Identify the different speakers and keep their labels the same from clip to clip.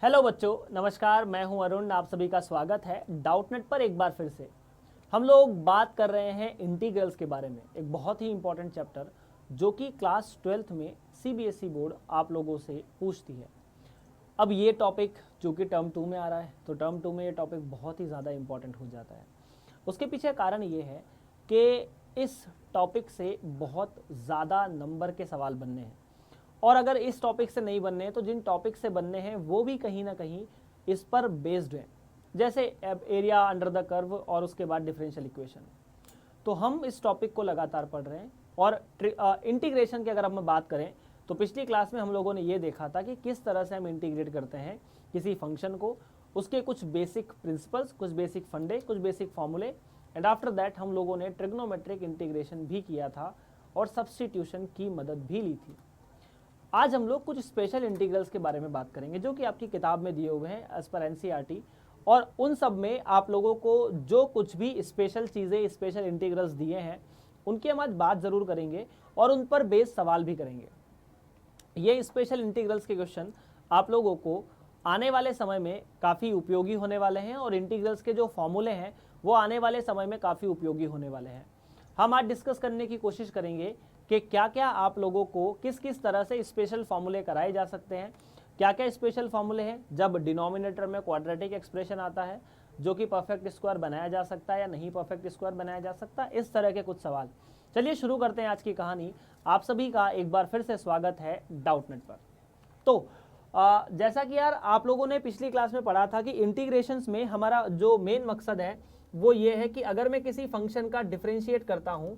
Speaker 1: Hello बच्चों, नमस्कार। मैं हूं अरुण। आप सभी का स्वागत है डाउटनेट पर एक बार फिर से। हम लोग बात कर रहे हैं इंटीग्रल्स के बारे में, एक बहुत ही इंपॉर्टेंट चैप्टर जो कि क्लास 12th में सीबीएसई बोर्ड आप लोगों से पूछती है। अब ये टॉपिक जो कि टर्म 2 में आ रहा है, तो टर्म 2 में ये टॉपिक बहुत ही ज़्यादा इंपॉर्टेंट हो जाता है। उसके पीछे कारण ये है कि इस टॉपिक से बहुत ज़्यादा नंबर के सवाल बनने हैं, और अगर इस टॉपिक से नहीं बनने हैं तो जिन टॉपिक से बनने हैं वो भी कहीं ना कहीं इस पर बेस्ड हैं, जैसे एरिया अंडर द कर्व और उसके बाद डिफरेंशियल इक्वेशन। तो हम इस टॉपिक को लगातार पढ़ रहे हैं। और इंटीग्रेशन की अगर हम बात करें तो पिछली क्लास में हम लोगों ने ये देखा था कि किस तरह से हम इंटीग्रेट करते हैं किसी फंक्शन को, उसके कुछ बेसिक प्रिंसिपल्स, कुछ बेसिक फंडे, कुछ बेसिक फॉर्मूले, एंड आफ्टर दैट हम लोगों ने ट्रिग्नोमेट्रिक इंटीग्रेशन भी किया था और सब्स्टिट्यूशन की मदद भी ली थी। आज हम लोग कुछ स्पेशल इंटीग्रल्स के बारे में बात करेंगे जो कि आपकी किताब में दिए हुए हैं एज पर एनसीईआरटी, और उन सब में आप लोगों को जो कुछ भी स्पेशल चीज़ें, स्पेशल इंटीग्रल्स दिए हैं उनकी हम आज बात ज़रूर करेंगे और उन पर बेस्ड सवाल भी करेंगे। ये स्पेशल इंटीग्रल्स के क्वेश्चन आप लोगों को आने वाले समय में काफ़ी उपयोगी होने वाले हैं, और इंटीग्रल्स के जो फॉर्मूले हैं वो आने वाले समय में काफ़ी उपयोगी होने वाले हैं। हम आज डिस्कस करने की कोशिश करेंगे कि क्या क्या आप लोगों को किस किस तरह से स्पेशल फॉर्मूले कराए जा सकते हैं, क्या क्या स्पेशल फॉर्मूले हैं जब डिनोमिनेटर में क्वाड्रेटिक एक्सप्रेशन आता है जो कि परफेक्ट स्क्वायर बनाया जा सकता है या नहीं परफेक्ट स्क्वायर बनाया जा सकता, इस तरह के कुछ सवाल। चलिए शुरू करते हैं आज की कहानी। आप सभी का एक बार फिर से स्वागत है डाउटनेट पर। तो जैसा कि यार आप लोगों ने पिछली क्लास में पढ़ा था कि इंटीग्रेशंस में हमारा जो मेन मकसद है वो ये है कि अगर मैं किसी फंक्शन का डिफरेंशिएट करता हूँ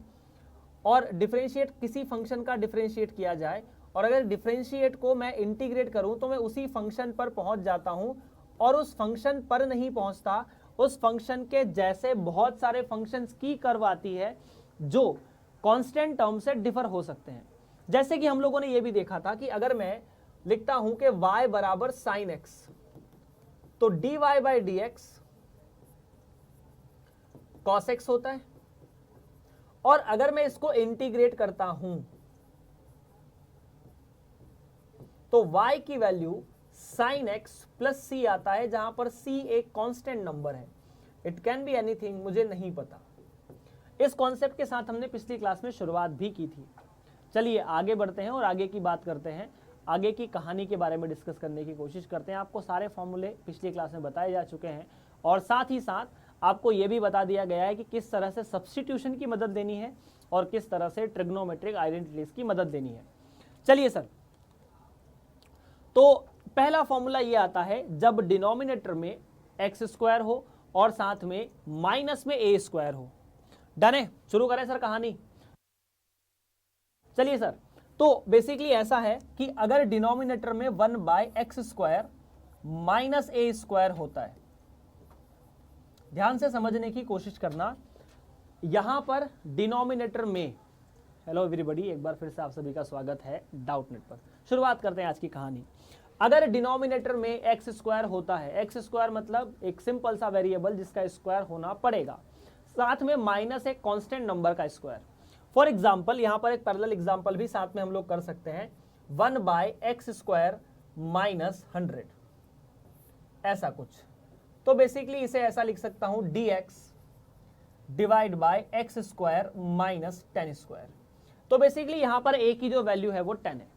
Speaker 1: और डिफरेंशिएट किसी फंक्शन का डिफरेंशिएट किया जाए, और अगर डिफरेंशिएट को मैं इंटीग्रेट करूं तो मैं उसी फंक्शन पर पहुंच जाता हूं, और उस फंक्शन पर नहीं पहुंचता, उस फंक्शन के जैसे बहुत सारे फंक्शंस की कर्व आती है जो कांस्टेंट टर्म से डिफर हो सकते हैं। जैसे कि हम लोगों ने यह भी देखा था कि अगर मैं लिखता हूं कि y बराबर साइन एक्स, तो dy by D x cos x होता है, और अगर मैं इसको इंटीग्रेट करता हूं तो y की वैल्यू साइन एक्स प्लस सी आता है, जहां पर c एक कांस्टेंट नंबर है। इट कैन बी एनीथिंग, मुझे नहीं पता। इस कॉन्सेप्ट के साथ हमने पिछली क्लास में शुरुआत भी की थी। चलिए आगे बढ़ते हैं और आगे की बात करते हैं, आगे की कहानी के बारे में डिस्कस करने की कोशिश करते हैं। आपको सारे फॉर्मूले पिछली क्लास में बताए जा चुके हैं, और साथ ही साथ आपको यह भी बता दिया गया है कि किस तरह से सब्स्टिट्यूशन की मदद देनी है और किस तरह से ट्रिग्नोमेट्रिक आइडेंटिटीज की मदद देनी है। चलिए सर, तो पहला फॉर्मूला ये आता है जब डिनोमिनेटर में एक्स स्क्वायर हो और साथ में माइनस में ए स्क्वायर हो। डन है? शुरू करें सर कहानी। चलिए सर, तो बेसिकली ऐसा है कि अगर डिनोमिनेटर में 1 by x square minus A square होता है, ध्यान से समझने की कोशिश करना। यहां पर डिनोमिनेटर में, हेलो एवरीबॉडी, एक बार फिर से आप सभी का स्वागत है डाउटनेट पर। शुरुआत करते हैं आज की कहानी। अगर डिनोमिनेटर में एक्स स्क्वायर होता है, एक्स स्क्वायर मतलब एक सिंपल सा वेरिएबल जिसका स्क्वायर होना पड़ेगा, साथ में माइनस एक कांस्टेंट नंबर का स्क्वायर। फॉर एग्जांपल, यहां पर एक पैरेलल एग्जांपल भी साथ में हम लोग कर सकते हैं, 1 बाय एक्स स्क्वायर माइनस 100, ऐसा कुछ। तो बेसिकली इसे ऐसा लिख सकता हूं, dx divide bye x square minus 10 square. तो बेसिकली यहां पर a की जो वैल्यू है वो 10 है।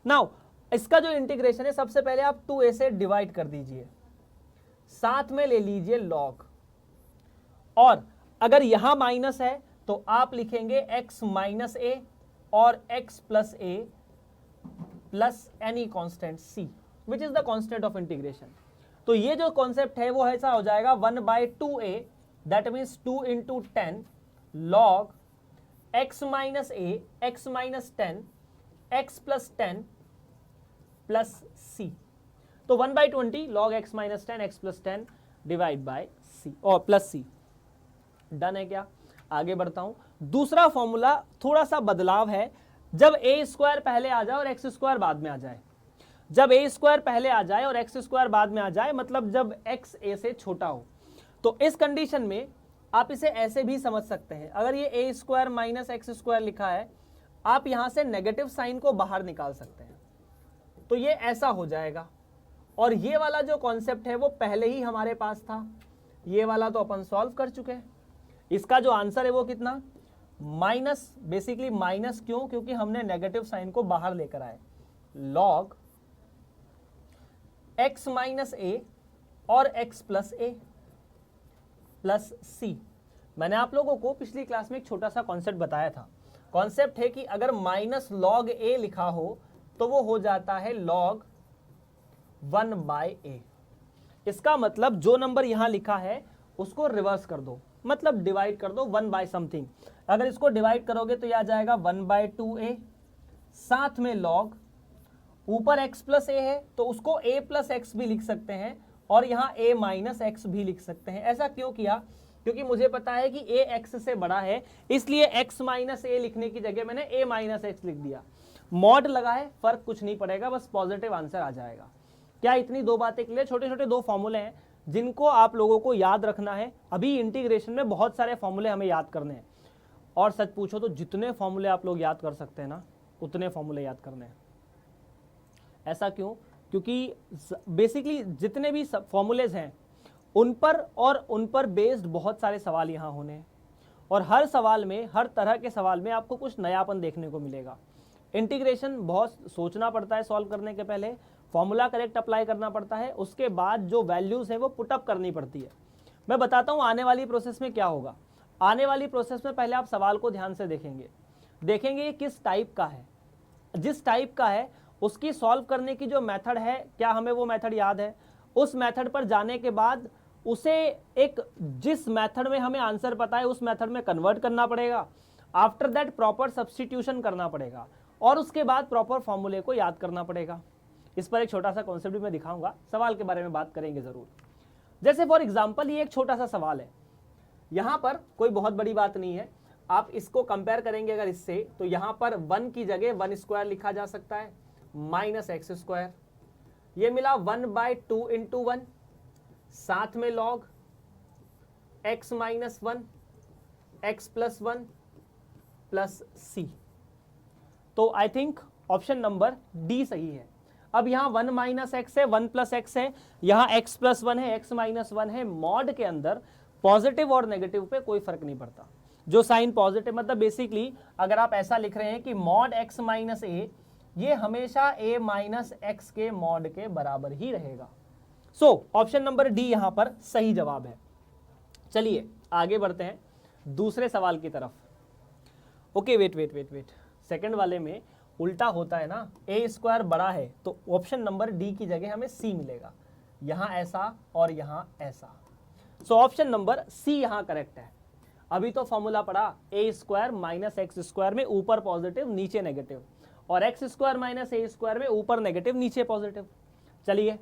Speaker 1: नाउ इसका जो इंटीग्रेशन है, सबसे पहले आप 2a से डिवाइड कर दीजिए, साथ में ले लीजिए log, और अगर यहां माइनस है तो आप लिखेंगे x माइनस a और x plus a plus any constant c which is the constant of integration. तो ये जो कॉन्सेप्ट है वो ऐसा हो जाएगा 1 by 2a, that means 2 into 10 log x minus a, x minus 10, x plus 10 plus c। तो 1 by 20 log x minus 10, x plus 10 divide by c और प्लस c। डन है क्या? आगे बढ़ता हूं। दूसरा फॉर्मूला थोड़ा सा बदलाव है, जब a स्क्वायर पहले आ जाए और x स्क्वायर बाद में आ जाए। जब a स्क्वायर पहले आ जाए और x स्क्वायर बाद में आ जाए, मतलब जब x a से छोटा हो, तो इस कंडीशन में आप इसे ऐसे भी समझ सकते हैं। अगर ये a square minus x square लिखा है, आप यहां से नेगेटिव साइन को बाहर निकाल सकते हैं, तो ये ऐसा हो जाएगा। और ये वाला जो कॉन्सेप्ट है वो पहले ही हमारे पास था, ये वाला तो अपन सॉल्व कर चुके हैं। इसका जो आंसर है वो कितना, माइनस, बेसिकली माइनस क्यों, क्योंकि हमने नेगेटिव साइन को बाहर लेकर आए, लॉग x माइनस ए और x प्लस ए प्लस सी। मैंने आप लोगों को पिछली क्लास में एक छोटा सा कॉन्सेप्ट बताया था। कॉन्सेप्ट है कि अगर माइनस लॉग ए लिखा हो तो वो हो जाता है लॉग 1 बाय ए। इसका मतलब जो नंबर यहां लिखा है उसको रिवर्स कर दो, मतलब डिवाइड कर दो 1 बाय समथिंग। अगर इसको डिवाइड करोगे तो यह आ जाएगा 1 बाय 2a, साथ में लॉग, ऊपर x प्लस ए है तो उसको a प्लस एक्स भी लिख सकते हैं और यहाँ a माइनस एक्स भी लिख सकते हैं। ऐसा क्यों किया, क्योंकि मुझे पता है कि a x से बड़ा है, इसलिए x माइनस ए लिखने की जगह मैंने a माइनस एक्स लिख दिया। मॉड लगा है, फर्क कुछ नहीं पड़ेगा, बस पॉजिटिव आंसर आ जाएगा। क्या इतनी दो बातें क्लियर? छोटे छोटे दो फॉर्मूले हैं जिनको आप लोगों को याद रखना है। अभी इंटीग्रेशन में बहुत सारे फॉर्मूले हमें याद करने हैं, और सच पूछो तो जितने फॉर्मूले आप लोग याद कर सकते हैं ना, उतने फॉर्मूले याद करने हैं। ऐसा क्यों? क्योंकि बेसिकली जितने भी फॉर्मूलेज हैं उन पर बेस्ड बहुत सारे सवाल यहाँ होने हैं, और हर सवाल में, हर तरह के सवाल में आपको कुछ नयापन देखने को मिलेगा। इंटीग्रेशन बहुत सोचना पड़ता है सॉल्व करने के पहले, फॉर्मूला करेक्ट अप्लाई करना पड़ता है, उसके बाद जो वैल्यूज है वो पुटअप करनी पड़ती है। मैं बताता हूँ आने वाली प्रोसेस में क्या होगा। आने वाली प्रोसेस में पहले आप सवाल को ध्यान से देखेंगे ये किस टाइप का है। जिस टाइप का है उसकी सॉल्व करने की जो मेथड है, क्या हमें वो मेथड याद है? उस मेथड पर जाने के बाद उसे एक, जिस मेथड में हमें आंसर पता है उस मेथड में कन्वर्ट करना पड़ेगा। आफ्टर दैट प्रॉपर सब्स्टिट्यूशन करना पड़ेगा, और उसके बाद प्रॉपर फॉर्मूले को याद करना पड़ेगा। इस पर एक छोटा सा कॉन्सेप्ट भी मैं दिखाऊंगा, सवाल के बारे में बात करेंगे जरूर। जैसे फॉर एग्जांपल ये एक छोटा सा सवाल है, यहां पर कोई बहुत बड़ी बात नहीं है। आप इसको कंपेयर करेंगे अगर इससे, तो यहां पर 1 की जगह 1 स्क्वायर लिखा जा सकता है, माइनस एक्स स्क्वायर। ये मिला 1 बाय 2 इंटू 1, साथ में log x minus 1, x plus 1 plus सी। तो I think option number D सही है। अब यहाँ 1 माइनस एक्स है, 1 प्लस एक्स है, यहाँ x प्लस 1 है, x माइनस 1 है। मॉड के अंदर पॉजिटिव और नेगेटिव पे कोई फर्क नहीं पड़ता। जो साइन पॉजिटिव, मतलब बेसिकली अगर आप ऐसा लिख रहे हैं कि मॉड x माइनस ए, ये हमेशा a माइनस एक्स के मॉड के बराबर ही रहेगा। सो ऑप्शन नंबर डी यहां पर सही जवाब है। चलिए आगे बढ़ते हैं दूसरे सवाल की तरफ। ओके वेट, सेकंड वाले में उल्टा होता है ना, ए स्क्वायर बड़ा है तो ऑप्शन नंबर डी की जगह हमें सी मिलेगा, यहां ऐसा और यहां ऐसा। सो ऑप्शन नंबर सी यहां करेक्ट है। अभी तो फॉर्मूला पढ़ा, ए स्क्वायर माइनस एक्स स्क्वायर में ऊपर पॉजिटिव नीचे नेगेटिव, और एक्स स्क्वायर माइनस ए स्क्वायर में ऊपर नेगेटिव नीचे पॉजिटिव। चलिए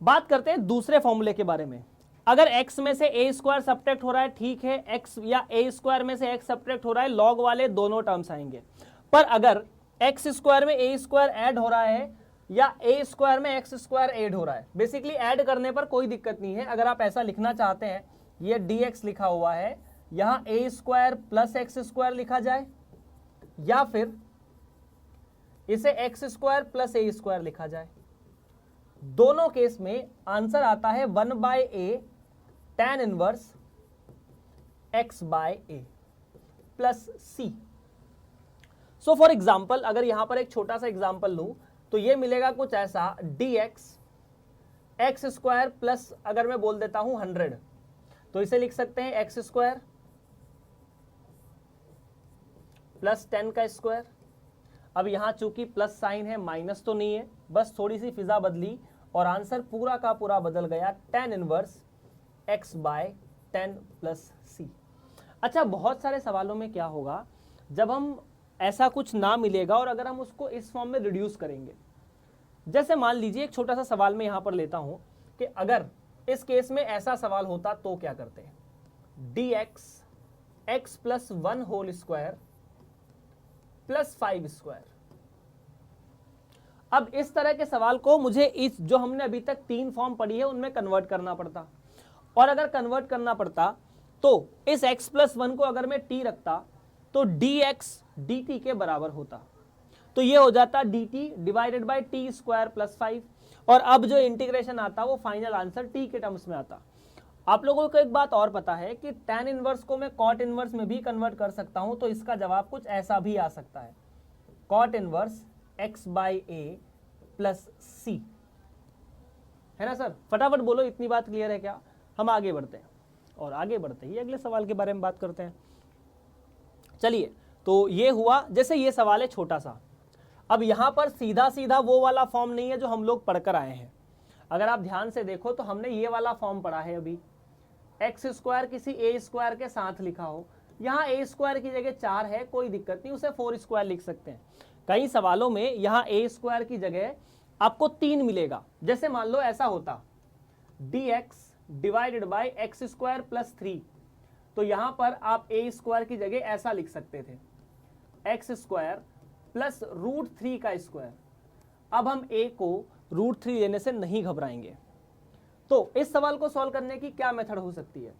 Speaker 1: बात करते हैं दूसरे फॉर्मूले के बारे में। अगर x में से ए स्क्वायर सब्ट्रैक्ट हो रहा है, ठीक है, x या ए स्क्वायर में से x सब्ट्रैक्ट हो रहा है, लॉग वाले दोनों टर्म्स आएंगे। पर अगर एक्स स्क्वायर में ए स्क्वायर ऐड हो रहा है या ए स्क्वायर में एक्स स्क्वायर ऐड हो रहा है, बेसिकली ऐड करने पर कोई दिक्कत नहीं है। अगर आप ऐसा लिखना चाहते हैं, ये dx लिखा हुआ है, यहां A square plus x square लिखा जाए, या फिर इसे एक्स स्क्वायर प्लस ए स्क्वायर लिखा जाए। दोनों केस में आंसर आता है 1 by A tan inverse x by A plus C. So for example अगर यहां पर एक छोटा सा एग्जाम्पल लूं तो ये मिलेगा कुछ ऐसा, dx एक्स स्क्वायर प्लस, अगर मैं बोल देता हूं 100, तो इसे लिख सकते हैं एक्स स्क्वायर प्लस 10 का स्क्वायर। अब यहां चूंकि प्लस साइन है, माइनस तो नहीं है, बस थोड़ी सी फिजा बदली और आंसर पूरा का पूरा बदल गया, tan inverse x by 10 plus c. अच्छा, बहुत सारे सवालों में क्या होगा जब हम ऐसा कुछ ना मिलेगा और अगर हम उसको इस फॉर्म में रिड्यूस करेंगे। जैसे मान लीजिए एक छोटा सा सवाल मैं यहां पर लेता हूं कि अगर इस केस में ऐसा सवाल होता तो क्या करते हैं, dx x plus 1 whole square plus 5 square. अब इस तरह के सवाल को मुझे इस जो हमने अभी तक 3 फॉर्म पढ़ी है उनमें कन्वर्ट करना पड़ता, और अगर कन्वर्ट करना पड़ता तो इस x प्लस 1 को अगर मैं t रखता तो dx dt के बराबर होता। तो ये हो जाता D T divided by T square plus 5, और अब जो इंटीग्रेशन आता वो फाइनल आंसर टी के टर्म्स में आता। आप लोगों को एक बात और पता है कि tan इनवर्स को मैं cot इनवर्स में भी कन्वर्ट कर सकता हूं, तो इसका जवाब कुछ ऐसा भी आ सकता है, cot inverse x by a plus c, है ना सर? फटाफट बोलो, इतनी बात क्लियर है क्या? हम आगे बढ़ते हैं, और आगे बढ़ते ही अगले सवाल के बारे में बात करते हैं। चलिए, तो ये हुआ, जैसे ये सवाल है छोटा सा। अब यहां पर सीधा सीधा वो वाला फॉर्म नहीं है जो हम लोग पढ़कर आए हैं। अगर आप ध्यान से देखो तो हमने ये वाला फॉर्म पढ़ा है अभी, एक्स स्क्वायर किसी ए स्क्वायर के साथ लिखा हो, यहाँ ए स्क्वायर की जगह 4 है, कोई दिक्कत नहीं, उसे 4 स्क्वायर लिख सकते हैं। कई सवालों में यहाँ ए स्क्वायर की जगह आपको 3 मिलेगा, जैसे मान लो ऐसा होता dx divided by x square plus 3, तो यहां पर आप ए स्क्वायर की जगह ऐसा लिख सकते थे, एक्स स्क्वायर प्लस रूट 3 का स्क्वायर। अब हम a को रूट 3 लेने से नहीं घबराएंगे। तो इस सवाल को सॉल्व करने की क्या मेथड हो सकती है?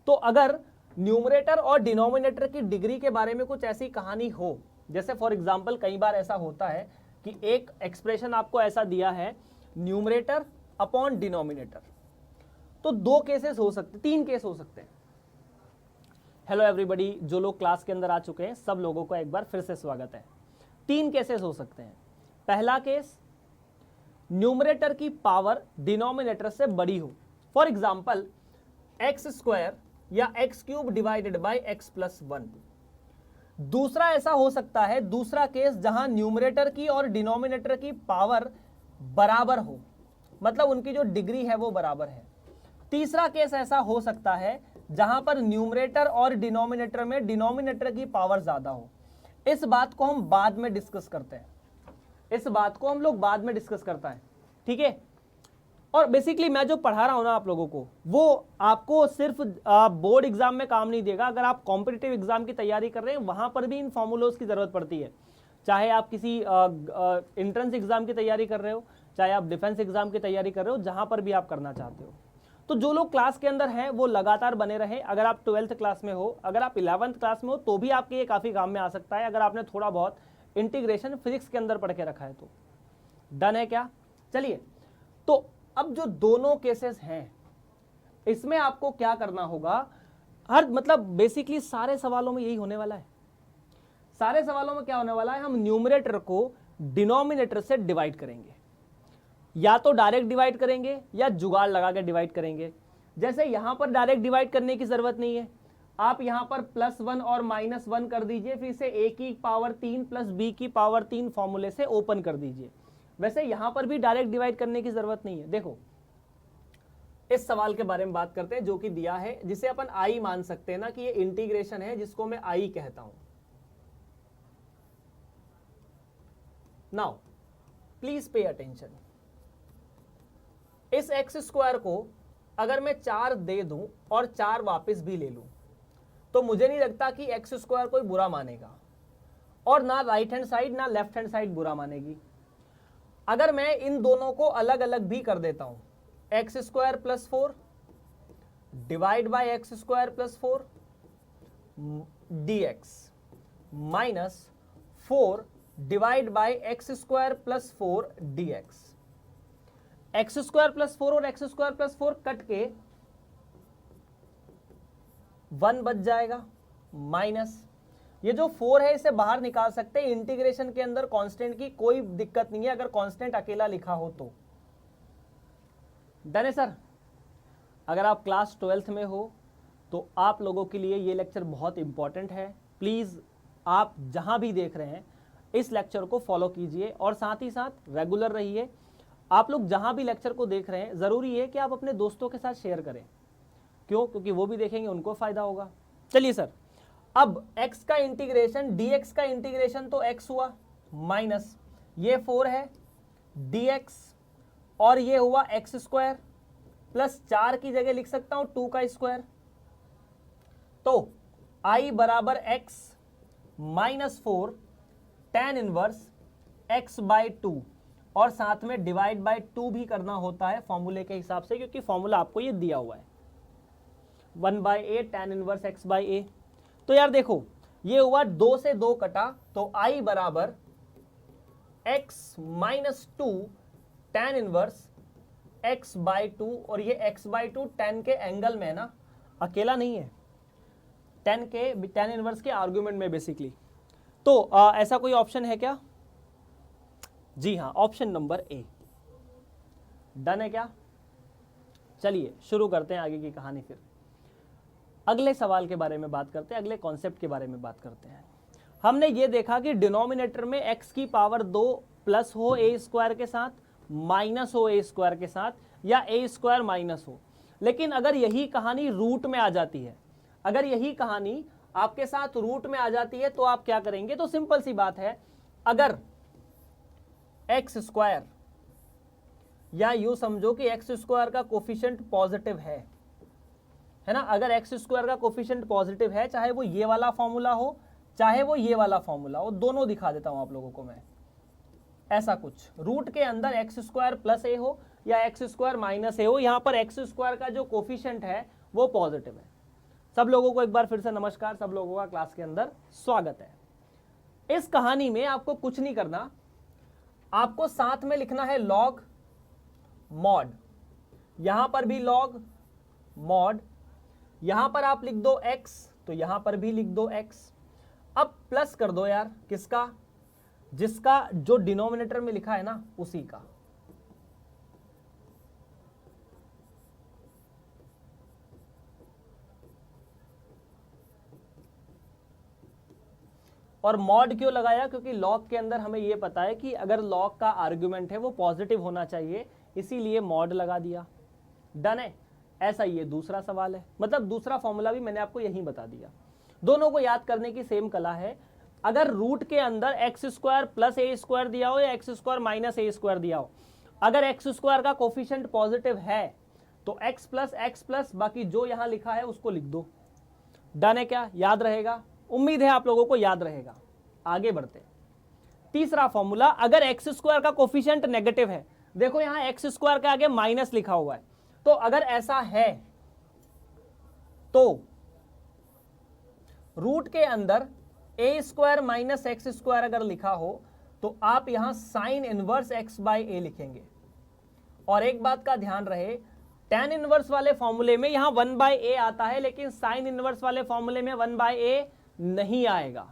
Speaker 1: तो अगर न्यूमरेटर और डिनोमिनेटर की डिग्री के बारे में कुछ ऐसी कहानी हो, जैसे फॉर एग्जांपल कई बार ऐसा होता है कि एक एक्सप्रेशन आपको ऐसा दिया है न्यूमरेटर अपॉन डिनोमिनेटर, तो 2 केसेस हो सकते, 3 केस हो सकते हैं। हेलो एवरीबॉडी, जो लोग क्लास के अंदर आ चुके हैं सब लोगों को एक बार फिर से स्वागत है। 3 केसेस हो सकते हैं। पहला केस, न्यूमरेटर की पावर डिनोमिनेटर से बड़ी हो, फॉर एग्जांपल एक्स स्क्वायर या x cube divided by x plus 1। दूसरा ऐसा हो सकता है, दूसरा केस, जहां न्यूमरेटर की और डिनोमिनेटर की पावर बराबर हो, मतलब उनकी जो डिग्री है वो बराबर है। तीसरा केस ऐसा हो सकता है जहां पर न्यूमरेटर और डिनोमिनेटर में डिनोमिनेटर की पावर ज्यादा हो। इस बात को हम बाद में डिस्कस करते हैं, इस बात को हम लोग बाद में डिस्कस करता है, ठीक है? और बेसिकली मैं जो पढ़ा रहा हूं ना आप लोगों को, वो आपको सिर्फ बोर्ड एग्जाम में काम नहीं देगा। अगर आप कॉम्पिटिटिव एग्जाम की तैयारी कर रहे हैं वहां पर भी इन फॉर्मूलोज की जरूरत पड़ती है। चाहे आप किसी एंट्रेंस एग्जाम की तैयारी कर रहे हो, चाहे आप डिफेंस एग्जाम की तैयारी कर रहे हो, जहां पर भी आप करना चाहते हो। तो जो लोग क्लास के अंदर हैं वो लगातार बने रहे। अगर आप 12th क्लास में हो, अगर आप 11th क्लास में हो, तो भी आपके ये काफी काम में आ सकता है, अगर आपने थोड़ा बहुत इंटीग्रेशन फिजिक्स के अंदर पढ़ के रखा है तो। डन है क्या? चलिए, तो अब जो दोनों केसेस हैं इसमें आपको क्या करना होगा, हर मतलब बेसिकली सारे सवालों में यही होने वाला है। सारे सवालों में क्या होने वाला है, हम न्यूमरेटर को डिनोमिनेटर से डिवाइड करेंगे, या तो डायरेक्ट डिवाइड करेंगे या जुगाड़ लगा के डिवाइड करेंगे। जैसे यहां पर डायरेक्ट डिवाइड करने की जरूरत नहीं है, आप यहां पर +1 और -1 कर दीजिए, फिर से a की पावर 3 प्लस b की पावर 3 फॉर्मूले से ओपन कर दीजिए। वैसे यहां पर भी डायरेक्ट डिवाइड करने की जरूरत नहीं है। देखो, इस सवाल के बारे में बात करते हैं जो कि दिया है, जिसे अपन i मान सकते हैं ना कि ये इंटीग्रेशन है, जिसको मैं i कहता हूं। Now please pay attention. इस एक्स स्क्वायर को अगर मैं 4 दे दूं और 4 वापस भी ले लूं, तो मुझे नहीं लगता कि एक्स स्क्वायर कोई बुरा मानेगा, और ना राइट हैंड साइड ना लेफ्ट हैंड साइड बुरा मानेगी। अगर मैं इन दोनों को अलग अलग भी कर देता हूं, x square plus 4 divide by x square plus 4 dx minus 4 divide by x square plus 4 dx। X square plus 4 और एक्स स्क्वायर प्लस 4 कट के 1 बच जाएगा, माइनस ये जो 4 है इसे बाहर निकाल सकते हैं। इंटीग्रेशन के अंदर कांस्टेंट की कोई दिक्कत नहीं है अगर कांस्टेंट अकेला लिखा हो तो। डन है सर? अगर आप क्लास 12th में हो तो आप लोगों के लिए ये लेक्चर बहुत इंपॉर्टेंट है। प्लीज आप जहां भी देख रहे हैं इस लेक्चर को फॉलो कीजिए और साथ ही साथ रेगुलर रहिए। आप लोग जहां भी लेक्चर को देख रहे हैं जरूरी है कि आप अपने दोस्तों के साथ शेयर करें। क्यों? क्योंकि वो भी देखेंगे, उनको फायदा होगा। चलिए सर, अब x का इंटीग्रेशन, dx का इंटीग्रेशन तो x हुआ माइनस ये 4 है dx, और ये हुआ एक्स स्क्वायर प्लस 4 की जगह लिख सकता हूं 2 का स्क्वायर। तो i बराबर x minus 4 tan inverse x by 2, और साथ में डिवाइड बाय 2 भी करना होता है फॉर्मूले के हिसाब से, क्योंकि फॉर्मूला आपको ये दिया हुआ है 1/a tan inverse x by a। तो यार देखो, ये हुआ 2 से 2 कटा, तो i बराबर x minus 2 tan inverse x by 2, और ये x बाई 2 tan के एंगल में है ना, अकेला नहीं है, tan इनवर्स के आर्गुमेंट में बेसिकली। तो ऐसा कोई ऑप्शन है क्या? जी हाँ, ऑप्शन नंबर ए। डन है क्या? चलिए शुरू करते हैं आगे की कहानी। फिर अगले सवाल के बारे में बात करते हैं, अगले कॉन्सेप्ट के बारे में बात करते हैं। हमने ये देखा कि डिनोमिनेटर में x की पावर 2 प्लस हो a स्क्वायर के साथ, माइनस हो a स्क्वायर के साथ, या a स्क्वायर माइनस हो। लेकिन अगर यही कहानी रूट में आ जाती है, अगर यही कहानी आपके साथ रूट में आ जाती है, तो आप क्या करेंगे? तो सिंपल सी बात है, अगर एक्स स्क्वायर, या यूं समझो कि एक्स स्क्वायर का कोफिशिएंट पॉजिटिव है ना, अगर एक्स स्क्वायर का कोफिशिएंट पॉजिटिव है, चाहे वो ये वाला फॉर्मूला हो चाहे वो ये वाला फॉर्मूला हो, दोनों दिखा देता हूं आप लोगों को मैं। ऐसा कुछ रूट के अंदर एक्स स्क्वायर प्लस ए हो या एक्स स्क्वायर माइनस ए हो, यहां पर एक्स स्क्वायर का जो कोफिशिएंट है वो पॉजिटिव है। सब लोगों को एक बार फिर से नमस्कार, सब लोगों का क्लास के अंदर स्वागत है। इस कहानी में आपको कुछ नहीं करना, आपको साथ में लिखना है लॉग मॉड, यहां पर भी लॉग मॉड, यहां पर आप लिख दो x, तो यहां पर भी लिख दो x। अब प्लस कर दो यार, किसका? जिसका जो डिनोमिनेटर में लिखा है ना, उसी का। और मॉड क्यों लगाया? क्योंकि लॉग के अंदर हमें यह पता है कि अगर लॉग का आर्गुमेंट है वो पॉजिटिव होना चाहिए, इसीलिए मॉड लगा दिया। डन है? ऐसा ये दूसरा सवाल है, मतलब दूसरा फॉर्मूला भी मैंने आपको यहीं बता दिया। दोनों को याद करने की सेम कला है। अगर रूट के अंदर एक्स स्क्वायर प्लस ए स्क्वायर दिया हो या एक्स स्क्वायर माइनस ए स्क्वायर दिया हो, अगर एक्स स्क्वायर का कोफिशिएंट पॉजिटिव है तो एक्स प्लस बाकी जो यहां लिखा है उसको लिख दो। डन है क्या? याद रहेगा? उम्मीद है आप लोगों को याद रहेगा। आगे बढ़ते। तीसरा फॉर्मूला, अगर एक्स स्क्वायर का कोफिशिएंट नेगेटिव है, देखो यहां एक्स स्क्वायर के आगे माइनस लिखा हुआ है, तो अगर ऐसा है तो रूट के अंदर ए स्क्वायर माइनस एक्स स्क्वायर अगर लिखा हो तो आप यहां साइन इनवर्स एक्स बाई ए लिखेंगे। और एक बात का ध्यान रहे, tan इनवर्स वाले फॉर्मूले में यहां 1 बाई ए आता है, लेकिन साइन इनवर्स वाले फॉर्मूले में 1 बाई ए नहीं आएगा।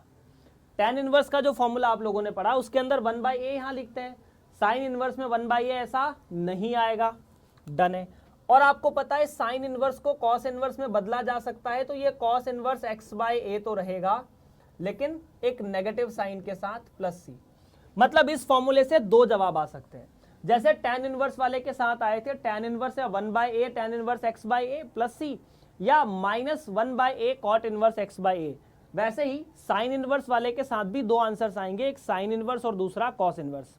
Speaker 1: tan इनवर्स का जो फॉर्मूला आप लोगों ने पढ़ा उसके अंदर 1 बाई ए यहां लिखते हैं, साइन इनवर्स में 1 बाई ए ऐसा नहीं आएगा। डन है? और आपको पता है साइन इनवर्स को कॉस इनवर्स में बदला जा सकता है, तो ये कॉस इनवर्स एक्स बाई ए तो रहेगा, लेकिन एक नेगेटिव साइन के साथ प्लस सी। मतलब इस फॉर्मूले से दो जवाब आ सकते हैं। जैसे tan इनवर्स वाले के साथ आए थे, tan इनवर्स या 1 by a tan inverse x by a plus c, या minus 1 by a cot inverse x by a, वैसे ही साइन इनवर्स वाले के साथ भी दो आंसर्स आएंगे, एक साइन इनवर्स और दूसरा कॉस इनवर्स।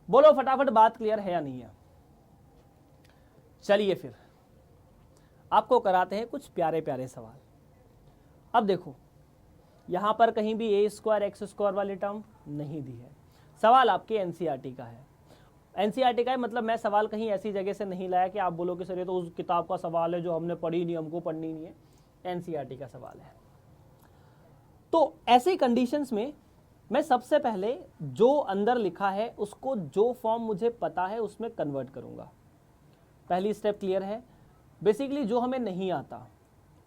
Speaker 1: बोलो फटाफट, बात क्लियर है या नहीं है? चलिए फिर आपको कराते हैं कुछ प्यारे प्यारे सवाल। अब देखो, यहां पर कहीं भी ए स्क्वायर एक्स स्क्वायर वाली टर्म नहीं दी है। सवाल आपके एनसीईआरटी का है। एनसीईआरटी का है मतलब मैं सवाल कहीं ऐसी जगह से नहीं लाया कि आप बोलो कि सर ये तो उस किताब का सवाल है जो हमने पढ़ी नहीं, हमको पढ़नी नहीं है। एनसीईआरटी का सवाल है। तो ऐसी कंडीशंस में मैं सबसे पहले जो अंदर लिखा है उसको जो फॉर्म मुझे पता है उसमें कन्वर्ट करूंगा। पहली स्टेप क्लियर है? बेसिकली जो हमें नहीं आता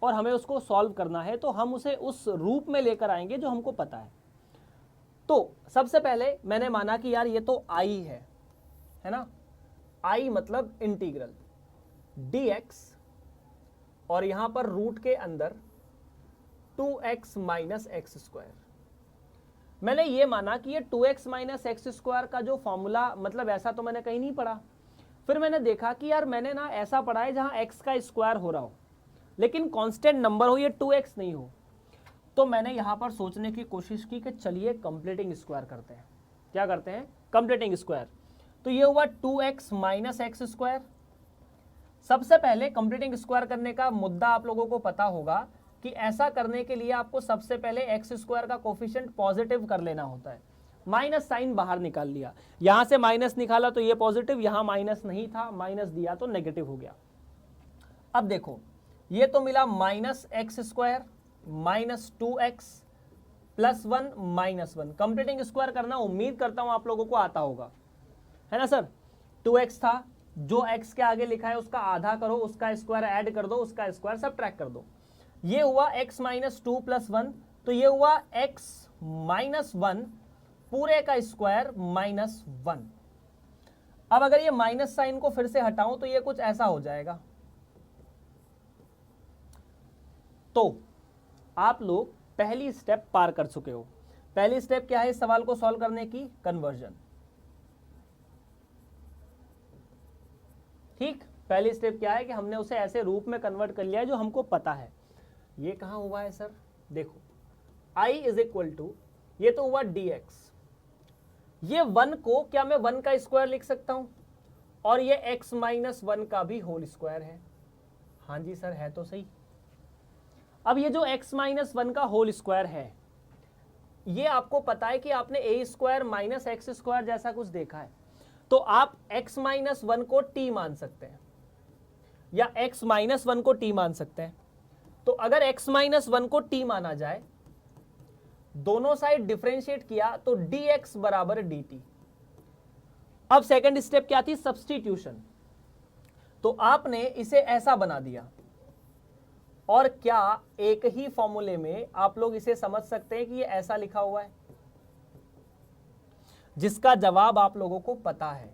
Speaker 1: और हमें उसको सॉल्व करना है, तो हम उसे उस रूप में लेकर आएंगे जो हमको पता है। तो सबसे पहले मैंने माना कि यार ये तो आई है ना, आई मतलब इंटीग्रल dx, और यहां पर रूट के अंदर 2x माइनस एक्स स्क्वायर। मैंने ये माना कि ये 2x माइनस एक्स स्क्वायर का जो फॉर्मूला, मतलब ऐसा तो मैंने कहीं नहीं पढ़ा। फिर मैंने देखा कि यार मैंने ना ऐसा पढ़ा है जहां x का स्क्वायर हो रहा हो लेकिन कांस्टेंट नंबर हो, ये 2x नहीं हो। तो मैंने यहां पर सोचने की कोशिश की कि चलिए कंप्लीटिंग स्क्वायर करते हैं। क्या करते हैं? Completing square. तो ये हुआ 2x माइनस एक्स स्क्वायर। सबसे पहले कंप्लीटिंग स्क्वायर करने का मुद्दा आप लोगों को पता होगा कि ऐसा करने के लिए आपको सबसे पहले एक्स स्क्वायर का कोफिशिएंट पॉजिटिव कर लेना होता है। माइनस साइन बाहर निकाल लिया, यहां से माइनस निकाला तो ये पॉजिटिव, यहां माइनस नहीं था, माइनस दिया तो नेगेटिव हो गया। अब देखो, ये तो मिला minus x square minus 2x plus 1 minus 1। Completing square करना उम्मीद करता हूं आप लोगों को आता होगा, है ना सर। 2x था, जो x के आगे लिखा है उसका आधा करो, उसका स्क्वायर ऐड कर दो, उसका स्क्वायर सब्ट्रैक्ट कर दो। ये हुआ x माइनस 2 प्लस 1, तो ये हुआ x माइनस 1 पूरे का स्क्वायर माइनस 1। अब अगर ये माइनस साइन को फिर से हटाऊं तो ये कुछ ऐसा हो जाएगा। तो आप लोग पहली स्टेप पार कर चुके हो। पहली स्टेप क्या है इस सवाल को सॉल्व करने की? कन्वर्जन। ठीक, पहली स्टेप क्या है कि हमने उसे ऐसे रूप में कन्वर्ट कर लिया है जो हमको पता है। ये कहां हुआ है सर? देखो, I इज इक्वल टू, ये तो हुआ dx, ये 1 को क्या मैं 1 का स्क्वायर लिख सकता हूं, और ये x माइनस 1 का भी होल स्क्वायर है। हाँ जी सर, है तो सही। अब ये जो x माइनस 1 का होल स्क्वायर है, ये आपको पता है कि आपने a square minus x square जैसा कुछ देखा है, तो आप x माइनस 1 को t मान सकते हैं, या x माइनस 1 को t मान सकते हैं। तो अगर x माइनस 1 को t माना जाए, दोनों साइड डिफरेंशिएट किया तो dx बराबर dt। अब सेकंड स्टेप क्या थी? सब्स्टिट्यूशन। तो आपने इसे ऐसा बना दिया, और क्या एक ही फॉर्मूले में आप लोग इसे समझ सकते हैं कि ये ऐसा लिखा हुआ है, जिसका जवाब आप लोगों को पता है।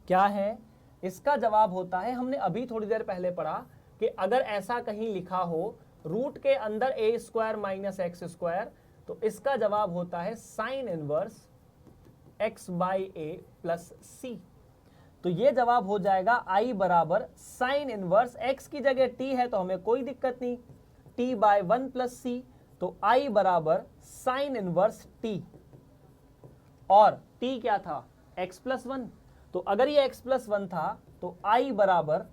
Speaker 1: क्या है इसका जवाब? होता है, हमने अभी थोड़ी देर पहले पढ़ा कि अगर ऐसा कहीं लिखा हो रूट के अंदर a square minus x square, तो इसका जवाब होता है sine inverse x by a plus सी। तो ये जवाब हो जाएगा I बराबर साइन इनवर्स, x की जगह t है तो हमें कोई दिक्कत नहीं, t बाय 1 प्लस सी। तो I बराबर साइन इनवर्स t, और t क्या था? x plus 1। तो अगर ये x प्लस 1 था तो I बराबर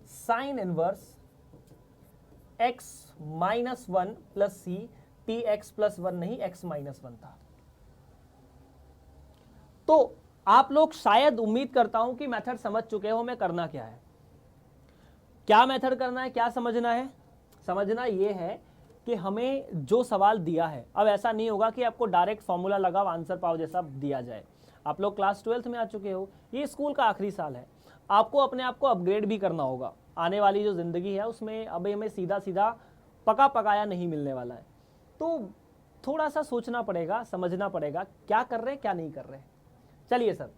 Speaker 1: sine inverse x minus 1 plus c, t x plus 1 नहीं, x माइनस 1 था। तो आप लोग शायद, उम्मीद करता हूं कि मेथड समझ चुके हो मैं करना क्या है। क्या मेथड करना है, क्या समझना है? समझना ये है कि हमें जो सवाल दिया है, अब ऐसा नहीं होगा कि आपको डायरेक्ट फॉर्मूला लगाओ आंसर पाओ जैसा दिया जाए। आप लोग क्लास 12th में आ चुके हो, ये स्कूल का आखिरी साल है, आपको अपने आप को अपग्रेड भी करना होगा। आने वाली जो जिंदगी है उसमें अभी हमें सीधा सीधा पका पकाया नहीं मिलने वाला है, तो थोड़ा सा सोचना पड़ेगा, समझना पड़ेगा क्या कर रहे हैं क्या नहीं कर रहे हैं। चलिए सर,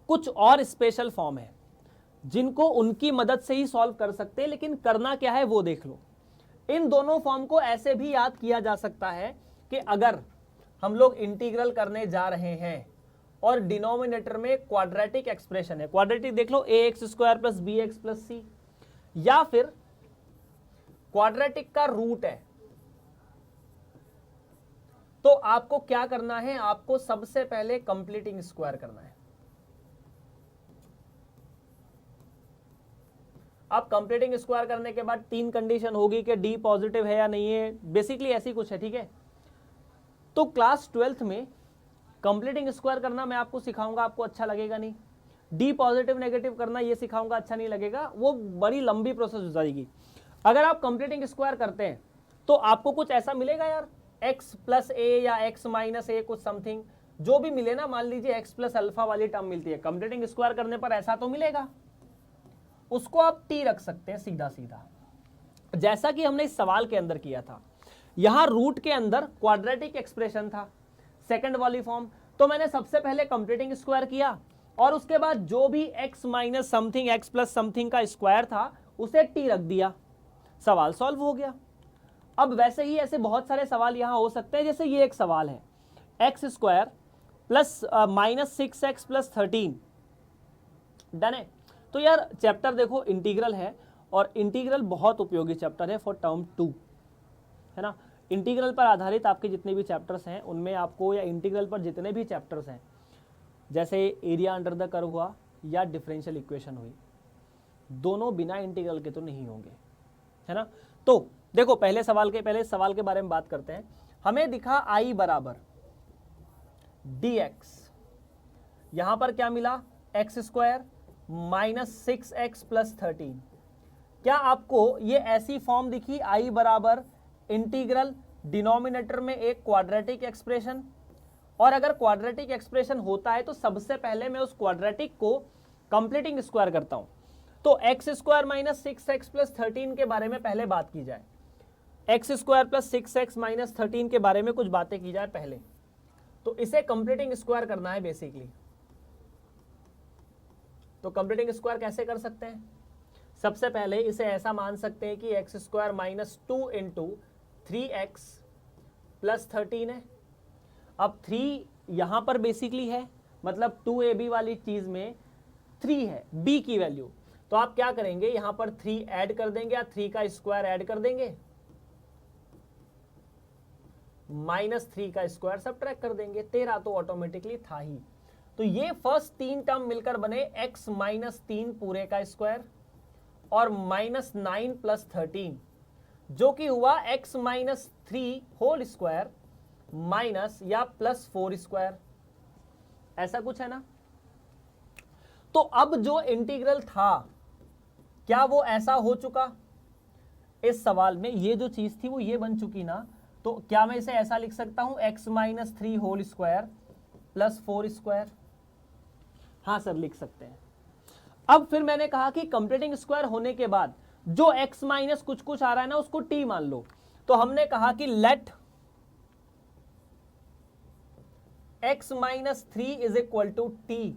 Speaker 1: कुछ और स्पेशल फॉर्म है जिनको उनकी मदद से ही सॉल्व कर सकते हैं, लेकिन करना क्या है वो देख लो। इन दोनों फॉर्म को ऐसे भी याद किया जा सकता है कि अगर हम लोग इंटीग्रल करने जा रहे हैं और डिनोमिनेटर में क्वाड्रेटिक एक्सप्रेशन है, क्वाड्रेटिक देख लो ax square plus b x plus c, या फिर क्वाड्रेटिक का रूट है, तो आपको क्या करना है? आपको सबसे पहले कंप्लीटिंग स्क्वायर करना है। अब कंप्लीटिंग स्क्वायर करने के बाद 3 कंडीशन होगी कि डी पॉजिटिव है या नहीं है, बेसिकली ऐसी कुछ है, ठीक है। तो क्लास 12th में कंप्लीटिंग स्क्वायर करना मैं आपको सिखाऊंगा, आपको अच्छा लगेगा नहीं। डी पॉजिटिव नेगेटिव करना ये सिखाऊंगा, अच्छा नहीं लगेगा, वो बड़ी लंबी प्रोसेस हो जाएगी। अगर आप कंप्लीटिंग स्क्वायर करते हैं तो आपको कुछ ऐसा मिलेगा यार, x प्लस ए या x माइनस ए, कुछ समथिंग जो भी मिले ना, मान लीजिए x प्लस अल्फा वाली टर्म मिलती है, कंप्लीटिंग स्क्वायर करने पर ऐसा तो मिलेगा, उसको आप t रख सकते हैं सीधा सीधा, जैसा कि हमने इस सवाल के अंदर किया था। यहां रूट के अंदर क्वाड्रेटिक एक्सप्रेशन था, सेकंड वाली फॉर्म, तो मैंने सबसे पहले कंप्लीटिंग स्क्वायर किया, और उसके बाद जो भी x minus something x plus something का स्क्वायर था उसे t रख दिया, सवाल सॉल्व हो गया। अब वैसे ही ऐसे बहुत सारे सवाल यहां हो सकते हैं, जैसे ये एक सवाल है, x square plus minus 6x plus 13, done है। तो यार चैप्टर देखो इंटीग्रल है, और इंटीग्रल बहुत उपयोगी चैप्टर है फॉर टर्म 2, है ना। इंटीग्रल पर आधारित आपके जितने भी चैप्टर्स हैं उनमें आपको, या इंटीग्रल पर जितने भी चैप्टर्स हैं, जैसे एरिया अंडर द कर्व हुआ या डिफरेंशियल इक्वेशन हुई, दोनों बिना इंटीग्रल के तो नहीं होंगे, है ना। तो देखो पहले सवाल के बारे में बात करते हैं। हमें दिखा I बराबर dx, यहां पर क्या मिला? X square minus 6x plus 13। क्या आपको ये ऐसी फॉर्म दिखी I बराबर इंटीग्रल डिनोमिनेटर में एक क्वाड्रेटिक एक्सप्रेशन, और अगर क्वाड्रेटिक एक्सप्रेशन होता है तो सबसे पहले मैं उस क्वाड्रेटिक को कंप्लीटिंग स्क्वायर करता हूं। तो x square minus 6x plus 13 के बारे में पहले बात की जाए, x square plus 6x minus 13 के बारे में कुछ बातें की जाए पहले। तो इसे कंप्लीटिंग स्क्वायर करना है बेसिकली। तो कंप्लीटिंग स्क्वायर कैसे कर सकते हैं? सबसे पहले इसे ऐसा मान सकते हैं कि x square minus 2 into 3x plus 13 है। अब 3 यहां पर बेसिकली है, मतलब 2ab वाली चीज में 3 है, b की वैल्यू। तो आप क्या करेंगे, यहां पर 3 ऐड कर देंगे या 3 का स्क्वायर ऐड कर देंगे, -3 का स्क्वायर सबट्रैक्ट कर देंगे। 13 तो ऑटोमेटिकली था ही। तो ये फर्स्ट 3 टर्म मिलकर बने x माइनस 3 पूरे का स्क्वायर और -9 प्लस 13, जो कि हुआ x minus 3 whole square minus या प्लस 4 स्क्वायर, ऐसा कुछ है ना। तो अब जो इंटीग्रल था क्या वो ऐसा हो चुका? इस सवाल में ये जो चीज थी वो ये बन चुकी ना। तो क्या मैं इसे ऐसा लिख सकता हूं, x minus 3 whole square plus 4 square? हाँ सर, लिख सकते हैं। अब फिर मैंने कहा कि कंप्लीटिंग स्क्वायर होने के बाद जो x माइनस कुछ कुछ आ रहा है ना उसको t मान लो। तो हमने कहा कि let x minus 3 is equal to t।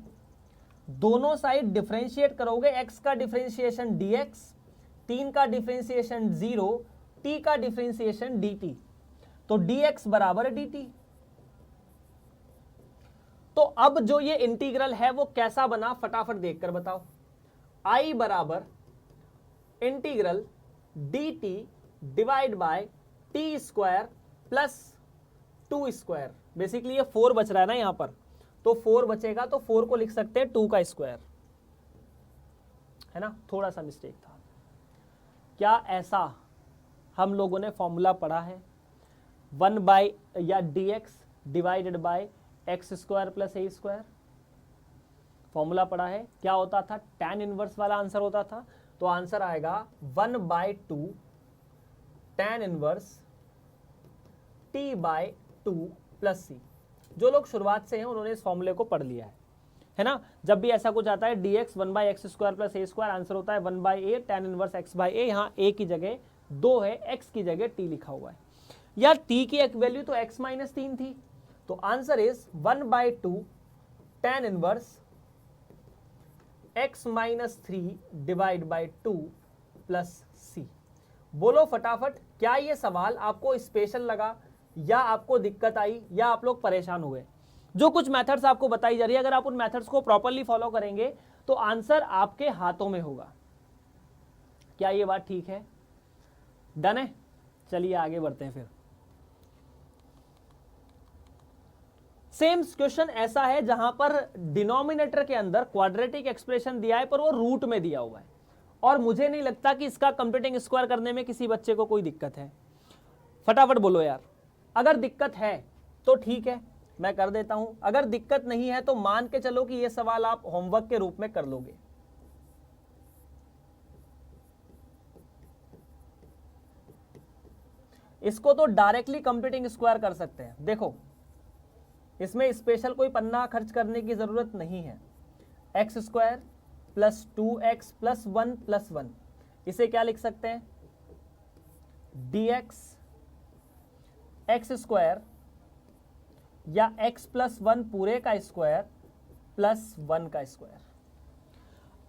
Speaker 1: दोनों साइड डिफरेंशिएट करोगे, x का डिफरेंशिएशन dx, 3 का डिफरेंशिएशन 0, t का डिफरेंशिएशन dt। तो dx बराबर है dt। तो अब जो ये इंटीग्रल है वो कैसा बना, फटाफट देखकर बताओ। I बराबर integral dt divide by T square plus 2 square. Basically ये 4 बच रहा है ना यहां पर, तो 4 बचेगा, तो 4 को लिख सकते हैं 2 का स्क्वायर, है ना। थोड़ा सा मिस्टेक था। क्या ऐसा हम लोगों ने फॉर्मूला पढ़ा है? 1 बाय या dx divided by x square plus A square, formula पढ़ा है। क्या होता था? tan इनवर्स वाला आंसर होता था। तो आंसर आएगा 1 bye 2 tan inverse t by 2 plus c. जो लोग शुरुआत से हैं उन्होंने इस फॉर्मूले को पढ़ लिया है ना। जब भी ऐसा कुछ आता है dx 1 by x square plus A square, answer होता है 1 by A tan inverse x by a. यहाँ a की जगह 2 है, x की जगह t लिखा हुआ है। या t की एक वैल्यू तो x माइनस 3 थी, तो answer is 1 bye 2 tan inverse x minus 3 divide by 2 plus c. बोलो फटाफट, क्या ये सवाल आपको स्पेशल लगा या आपको दिक्कत आई या आप लोग परेशान हुए? जो कुछ मेथड्स आपको बताई जा रही है, अगर आप उन मेथड्स को प्रॉपरली फॉलो करेंगे तो आंसर आपके हाथों में होगा। क्या ये बात ठीक है? डन है? चलिए आगे बढ़ते हैं। फिर सेम क्वेश्चन ऐसा है जहां पर डिनोमिनेटर के अंदर क्वाड्रेटिक एक्सप्रेशन दिया है पर वो रूट में दिया हुआ है, और मुझे नहीं लगता कि इसका कंप्लीटिंग स्क्वायर करने में किसी बच्चे को कोई दिक्कत है। फटाफट बोलो यार। अगर दिक्कत है तो ठीक है, मैं कर देता हूं। अगर दिक्कत नहीं है तो मान के चलो कि ये सवाल आप होमवर्क के रूप में कर लोगे। इसको तो डायरेक्टली कंप्लीटिंग स्क्वायर कर सकते हैं। देखो, इसमें स्पेशल कोई पन्ना खर्च करने की जरूरत नहीं है। X square plus 2x plus 1 plus 1, इसे क्या लिख सकते हैं? dx एक्स स्क्वायर या x प्लस 1 पूरे का स्क्वायर प्लस 1 का स्क्वायर।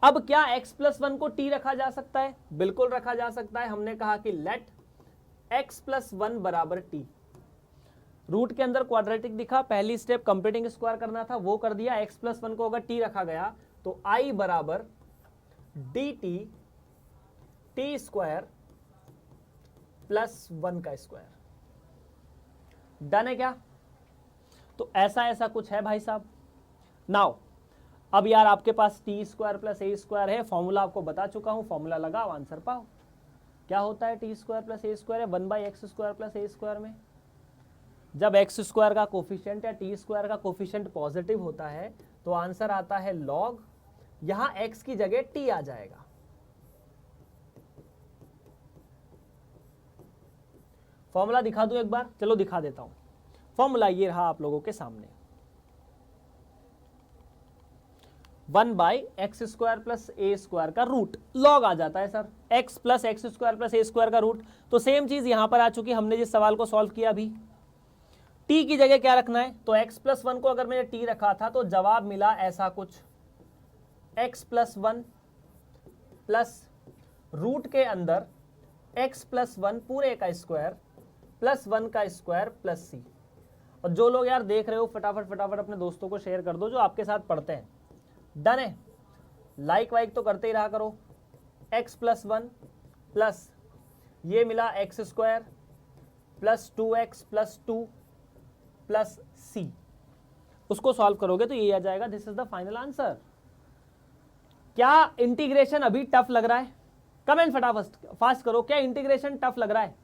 Speaker 1: अब क्या x प्लस 1 को t रखा जा सकता है? बिल्कुल रखा जा सकता है। हमने कहा कि लेट x प्लस 1 बराबर t। रूट के अंदर क्वाड्रेटिक दिखा, पहली स्टेप कंप्लीटिंग स्क्वायर करना था, वो कर दिया। x प्लस 1 को अगर t रखा गया तो I बराबर dt t स्क्वायर प्लस 1 का स्क्वायर। डन है क्या? तो ऐसा कुछ है भाई साहब। नाउ अब यार आपके पास टी स्क्वायर प्लस ए स्क्वायर है, फॉर्मूला आपको बता चुका हूं, फॉर्मूला लगाओ, आंसर पाओ। क्या होता है टी स्क्वायर प्लस ए स्क्वायर है? 1 by x square plus A square में जब एक्स स्क्वायर का कोफिशिएंट या टी स्क्वायर का कोफिशिएंट पॉजिटिव होता है तो आंसर आता है लॉग, यहां एक्स की जगह टी आ जाएगा। फॉर्मूला दिखा दूं एक बार, चलो दिखा देता हूं। फॉर्मूला ये रहा आप लोगों के सामने, 1/x² प्लस ए स्क्वायर का रूट लॉग आ जाता है sir, x plus x square plus ए स्क्वायर का रूट। तो सेम चीज यहां पर आ चुकी, हमने जिस सवाल को सॉल्व किया अभी। t की जगह क्या रखना है, तो x प्लस 1 को अगर मैंने t रखा था तो जवाब मिला ऐसा कुछ, x प्लस 1 प्लस रूट के अंदर x प्लस 1 पूरे का स्क्वायर प्लस 1 का स्क्वायर प्लस c। और जो लोग यार देख रहे हो फटाफट फटाफट अपने दोस्तों को शेयर कर दो जो आपके साथ पढ़ते हैं। डन है, लाइक वाइक तो करते ही रहा करो। x प्लस 1 प्लस ये मिला x square plus 2x plus 2 plus c, उसको सॉल्व करोगे तो ये आ जाएगा। This is the final answer. क्या इंटीग्रेशन अभी टफ लग रहा है? कमेंट फटाफट फास्ट करो, क्या इंटीग्रेशन टफ लग रहा है?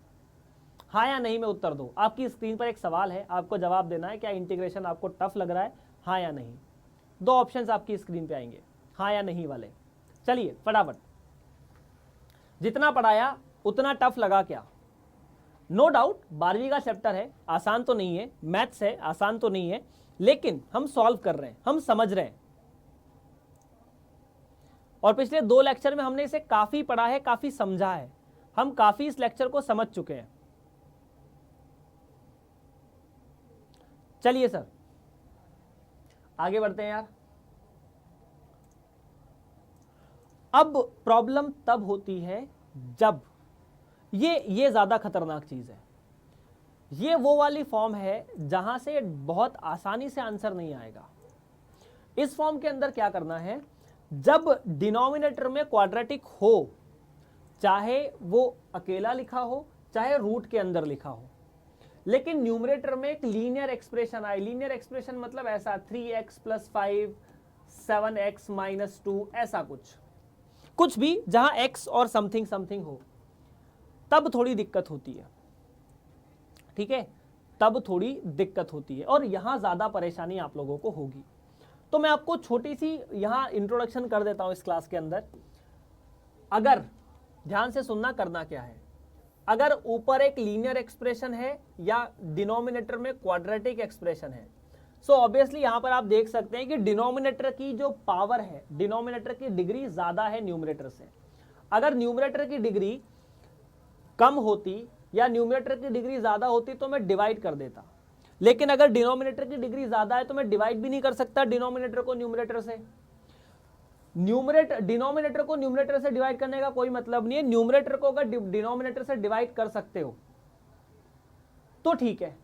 Speaker 1: हाँ या नहीं में उत्तर दो। आपकी स्क्रीन पर एक सवाल है, आपको जवाब देना है, क्या इंटीग्रेशन आपको टफ लग रहा है, हाँ या नहीं। दो ऑप्शंस आपकी स्क्रीन पे आएंगे, हाँ या नहीं वाले। चलिए फटाफट, जितना पढ़ाया उतना टफ लगा क्या? नो डाउट 12वीं का चैप्टर है, आसान तो नहीं है, मैथ्स है, आसान तो नहीं है, लेकिन हम सॉल्व कर रहे हैं, हम समझ रहे हैं। और पिछले 2 लेक्चर में हमने इसे काफी पढ़ा है, काफी समझा है, हम काफी इस लेक्चर को समझ चुके हैं। चलिए सर आगे बढ़ते हैं यार। अब प्रॉब्लम तब होती है जब ये ज्यादा खतरनाक चीज है। ये वो वाली फॉर्म है जहां से बहुत आसानी से आंसर नहीं आएगा। इस फॉर्म के अंदर क्या करना है, जब डिनोमिनेटर में क्वाड्रेटिक हो, चाहे वो अकेला लिखा हो चाहे रूट के अंदर लिखा हो, लेकिन न्यूमरेटर में एक लीनियर एक्सप्रेशन आए। लीनियर एक्सप्रेशन मतलब ऐसा 3x प्लस 5 7x माइनस 2, ऐसा कुछ भी जहां x और समथिंग समथिंग हो, तब थोड़ी दिक्कत होती है। ठीक है, तब थोड़ी दिक्कत होती है और यहां ज्यादा परेशानी आप लोगों को होगी। तो मैं आपको छोटी सी यहां इंट्रोडक्शन कर देता हूं इस क्लास के अंदर। अगर ध्यान से सुनना, करना क्या है, अगर ऊपर एक लीनियर एक्सप्रेशन है या डिनोमिनेटर में क्वाड्रेटिक एक्सप्रेशन है, सो ऑब्वियसली यहां पर आप देख सकते हैं कि डिनोमिनेटर की जो पावर है, डिनोमिनेटर की डिग्री ज्यादा है न्यूमरेटर से। अगर न्यूमरेटर की डिग्री कम होती या न्यूमरेटर की डिग्री ज्यादा होती तो मैं डिवाइड कर देता, लेकिन अगर डिनोमिनेटर की डिग्री ज्यादा है तो मैं डिवाइड भी नहीं कर सकता डिनोमिनेटर को न्यूमरेटर से। डिनोमिनेटर को न्यूमरेटर से डिवाइड करने का कोई मतलब नहीं है। न्यूमरेटर को अगर डिनोमिनेटर से डिवाइड कर सकते हो तो ठीक है।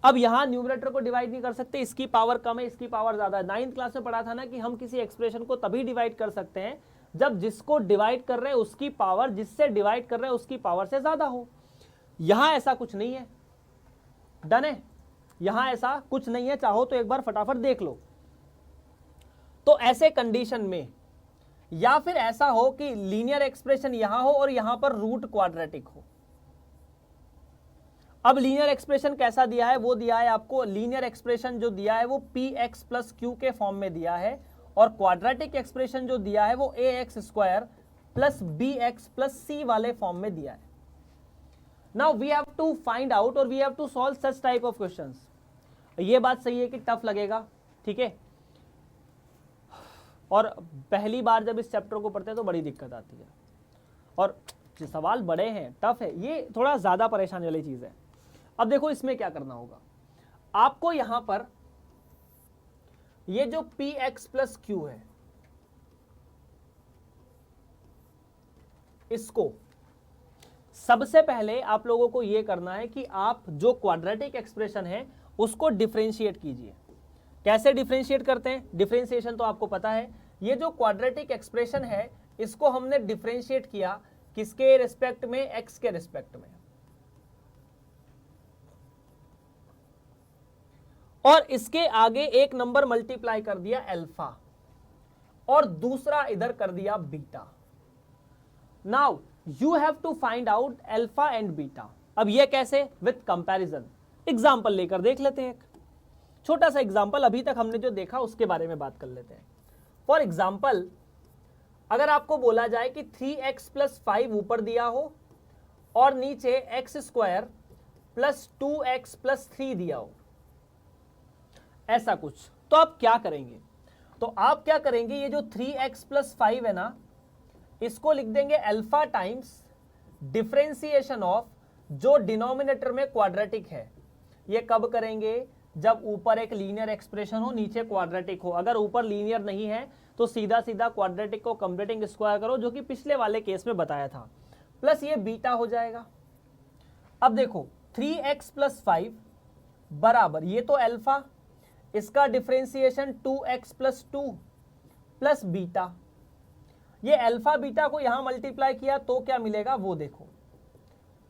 Speaker 1: अब यहां न्यूमरेटर को डिवाइड नहीं कर सकते, इसकी पावर कम है, इसकी पावर ज्यादा है। 9th क्लास में पढ़ा था ना कि हम किसी एक्सप्रेशन को तभी डिवाइड कर सकते हैं जब जिसको डिवाइड कर रहे हैं उसकी पावर जिससे डिवाइड कर रहे हैं उसकी पावर से ज्यादा हो। यहां ऐसा कुछ नहीं है। डन है, यहां ऐसा कुछ नहीं है। चाहो तो एक बार फटाफट देख लो। तो ऐसे कंडीशन में या फिर ऐसा हो कि लीनियर एक्सप्रेशन यहां हो और यहां पर रूट क्वाड्रेटिक हो। अब लीनियर एक्सप्रेशन कैसा दिया है, वो दिया है आपको, लीनियर एक्सप्रेशन जो दिया है वो px प्लस क्यू के फॉर्म में दिया है, और क्वाड्रेटिक एक्सप्रेशन जो दिया है वो ax square plus bx plus c वाले फॉर्म में दिया है। Now we have to find out और we have to solve such type of questions. ये बात सही है कि टफ लगेगा, ठीक है, और पहली बार जब इस चैप्टर को पढ़ते हैं तो बड़ी दिक्कत आती है, और सवाल बड़े हैं, टफ है, ये थोड़ा ज्यादा परेशानी वाली चीज है। अब देखो इसमें क्या करना होगा, आपको यहां पर ये जो px प्लस क्यू है, इसको सबसे पहले आप लोगों को यह करना है कि आप जो क्वाड्रेटिक एक्सप्रेशन है उसको डिफरेंशिएट कीजिए। कैसे डिफरेंशिएट करते हैं, डिफरेंशिएशन तो आपको पता है। ये जो क्वाड्रेटिक एक्सप्रेशन है इसको हमने डिफरेंशिएट किया किसके रिस्पेक्ट में, x के रिस्पेक्ट में, और इसके आगे एक नंबर मल्टीप्लाई कर दिया अल्फा और दूसरा इधर कर दिया beta. Now you have to find out alpha and beta. अब ये कैसे, विथ कंपैरिजन। एग्जांपल लेकर देख लेते हैं, एक छोटा सा एग्जांपल, अभी तक हमने जो देखा उसके बारे में बात कर लेते हैं। फॉर एग्जांपल, अगर आपको बोला जाए कि 3x प्लस 5 ऊपर दिया हो और नीचे x square plus 2x plus 3 दिया हो, ऐसा कुछ। तो आप क्या करेंगे, तो आप क्या करेंगे, ये जो 3x प्लस 5 है ना, इसको लिख देंगे अल्फा टाइम्स डिफरेंशिएशन ऑफ जो डिनोमिनेटर में क्वाड्रेटिक है। ये कब करेंगे, जब ऊपर एक लीनियर एक्सप्रेशन हो, नीचे क्वाड्रेटिक हो। अगर ऊपर लीनियर नहीं है तो सीधा सीधा क्वाड्रेटिक को कंप्लीटिंग स्क्वायर करो, जो कि पिछले वाले केस में बताया था, प्लस ये बीटा हो जाएगा। अब देखो 3x प्लस 5 बराबर, ये तो अल्फा, इसका differentiation 2x plus 2 plus beta. ये अल्फा बीटा को यहां मल्टीप्लाई किया तो क्या मिलेगा वो देखो,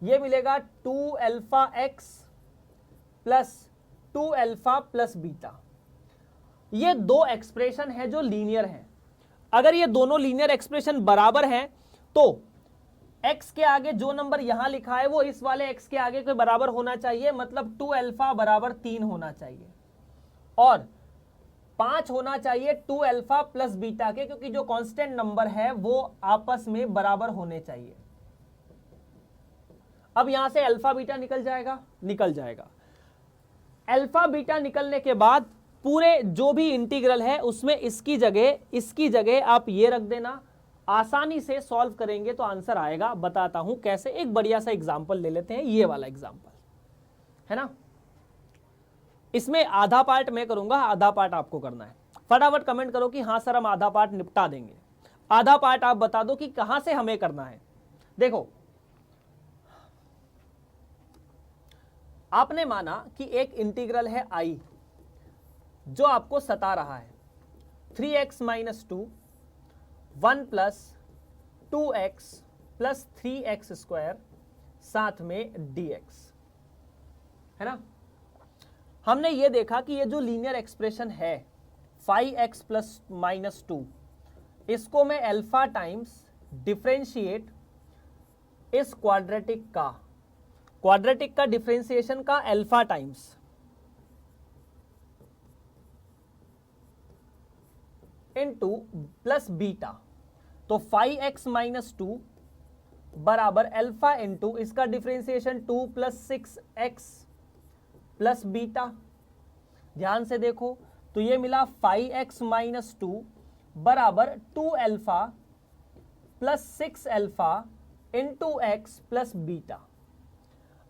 Speaker 1: ये मिलेगा 2 alpha x plus 2 alpha plus beta. ये दो एक्सप्रेशन है जो लीनियर है। अगर ये दोनों लीनियर एक्सप्रेशन बराबर हैं तो x के आगे जो नंबर यहां लिखा है वो इस वाले x के आगे के बराबर होना चाहिए, मतलब 2 अल्फा बराबर 3 होना चाहिए, और 5 होना चाहिए 2 अल्फा प्लस बीटा के, क्योंकि जो कांस्टेंट नंबर है वो आपस में बराबर होने चाहिए। अब यहां से अल्फा बीटा निकल जाएगा। अल्फा बीटा निकलने के बाद पूरे जो भी इंटीग्रल है उसमें इसकी जगह आप ये रख देना। आसानी से सॉल्व करेंगे तो आंसर आएगा। बताता हूं कैसे। एक बढ़िया सा एग्जांपल ले लेते हैं, ये वाला एग्जांपल है ना। इसमें आधा पार्ट मैं करूंगा, आधा पार्ट आपको करना है। फटाफट कमेंट करो कि हाँ सर हम आधा पार्ट निपटा देंगे। आधा पार्ट आप बता दो कि कहां से हमें करना है। देखो, आपने माना कि एक इंटीग्रल है i जो आपको सता रहा है, 3x minus 2 1 plus 2x plus 3x square साथ में dx, है ना। हमने ये देखा कि ये जो लीनियर एक्सप्रेशन है 5x प्लस माइनस 2, इसको मैं अल्फा टाइम्स डिफरेंशिएट इस क्वाड्रेटिक का डिफरेंशिएशन का alpha times into plus beta, तो 5x माइनस 2 बराबर अल्फा इंटू इसका differentiation 2 plus 6x plus beta. ध्यान से देखो तो ये मिला 5x माइनस 2 बराबर 2 alpha plus 6 alpha into x plus beta.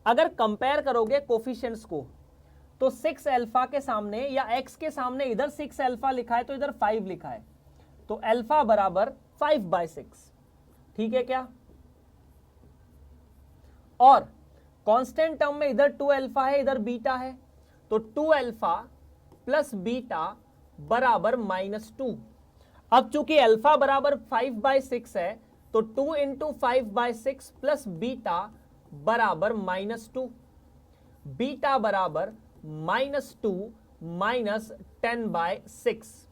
Speaker 1: अगर कंपेयर करोगे कोफिशिएंट्स को तो 6 अल्फा के सामने या x के सामने इधर 6 अल्फा लिखा है तो इधर 5 लिखा है, तो अल्फा बराबर 5/6, ठीक है क्या। और कांस्टेंट टर्म में इधर 2 अल्फा है इधर बीटा है, तो 2 अल्फा प्लस बीटा बराबर -2। अब चूंकि अल्फा बराबर 5/6 है तो 2 इंटू 5/6 प्लस बीटा बराबर -2, बीटा बराबर -2 माइनस 10/6,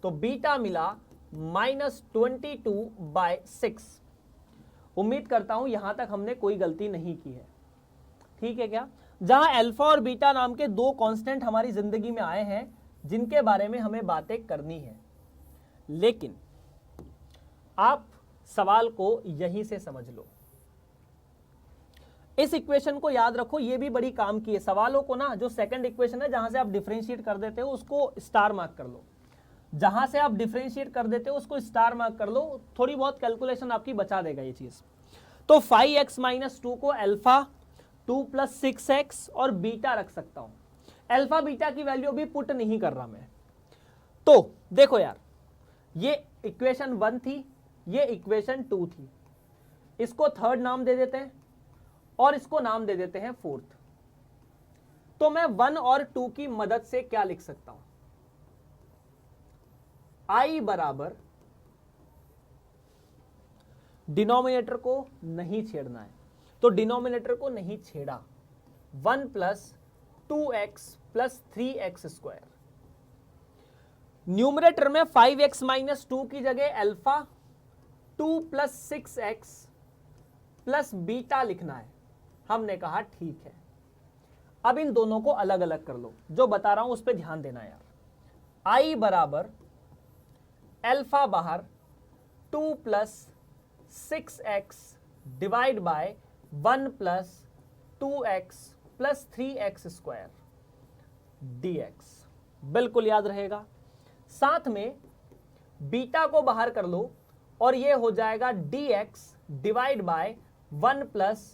Speaker 1: तो बीटा मिला -22/6। उम्मीद करता हूं यहां तक हमने कोई गलती नहीं की है, ठीक है क्या। जहां अल्फा और बीटा नाम के दो कांस्टेंट हमारी जिंदगी में आए हैं जिनके बारे में हमें बातें करनी है, लेकिन आप सवाल को यहीं से समझ लो। इस इक्वेशन को याद रखो, ये भी बड़ी काम की है। सवालों को ना, जो सेकंड इक्वेशन है जहां से आप डिफरेंशिएट कर देते हो उसको स्टार मार्क कर लो, जहां से आप डिफरेंशिएट कर देते हो उसको स्टार मार्क कर लो, थोड़ी बहुत कैलकुलेशन आपकी बचा देगा ये चीज। तो 5x माइनस 2 को अल्फा 2 प्लस 6x और बीटा रख सकता हूं। अल्फा बीटा की वैल्यू भी पुट नहीं कर रहा मैं। तो देखो यार, ये इक्वेशन 1 थी, ये इक्वेशन 2 थी, इसको थर्ड नाम दे देते हैं और इसको नाम दे देते हैं फोर्थ। तो मैं 1 और 2 की मदद से क्या लिख सकता हूं, i बराबर, डिनोमिनेटर को नहीं छेड़ना है तो डिनोमिनेटर को नहीं छेड़ा, 1 plus 2x plus 3x square. Numerator में 5x माइनस 2 की जगह alpha 2 plus 6x plus beta लिखना है। हमने कहा ठीक है। अब इन दोनों को अलग अलग कर लो, जो बता रहा हूं उस पर ध्यान देना यार। i बराबर अल्फा बाहर 2 plus 6x divide by 1 plus 2x plus 3x² dx, बिल्कुल याद रहेगा। साथ में बीटा को बाहर कर लो और ये हो जाएगा dx divide by 1 plus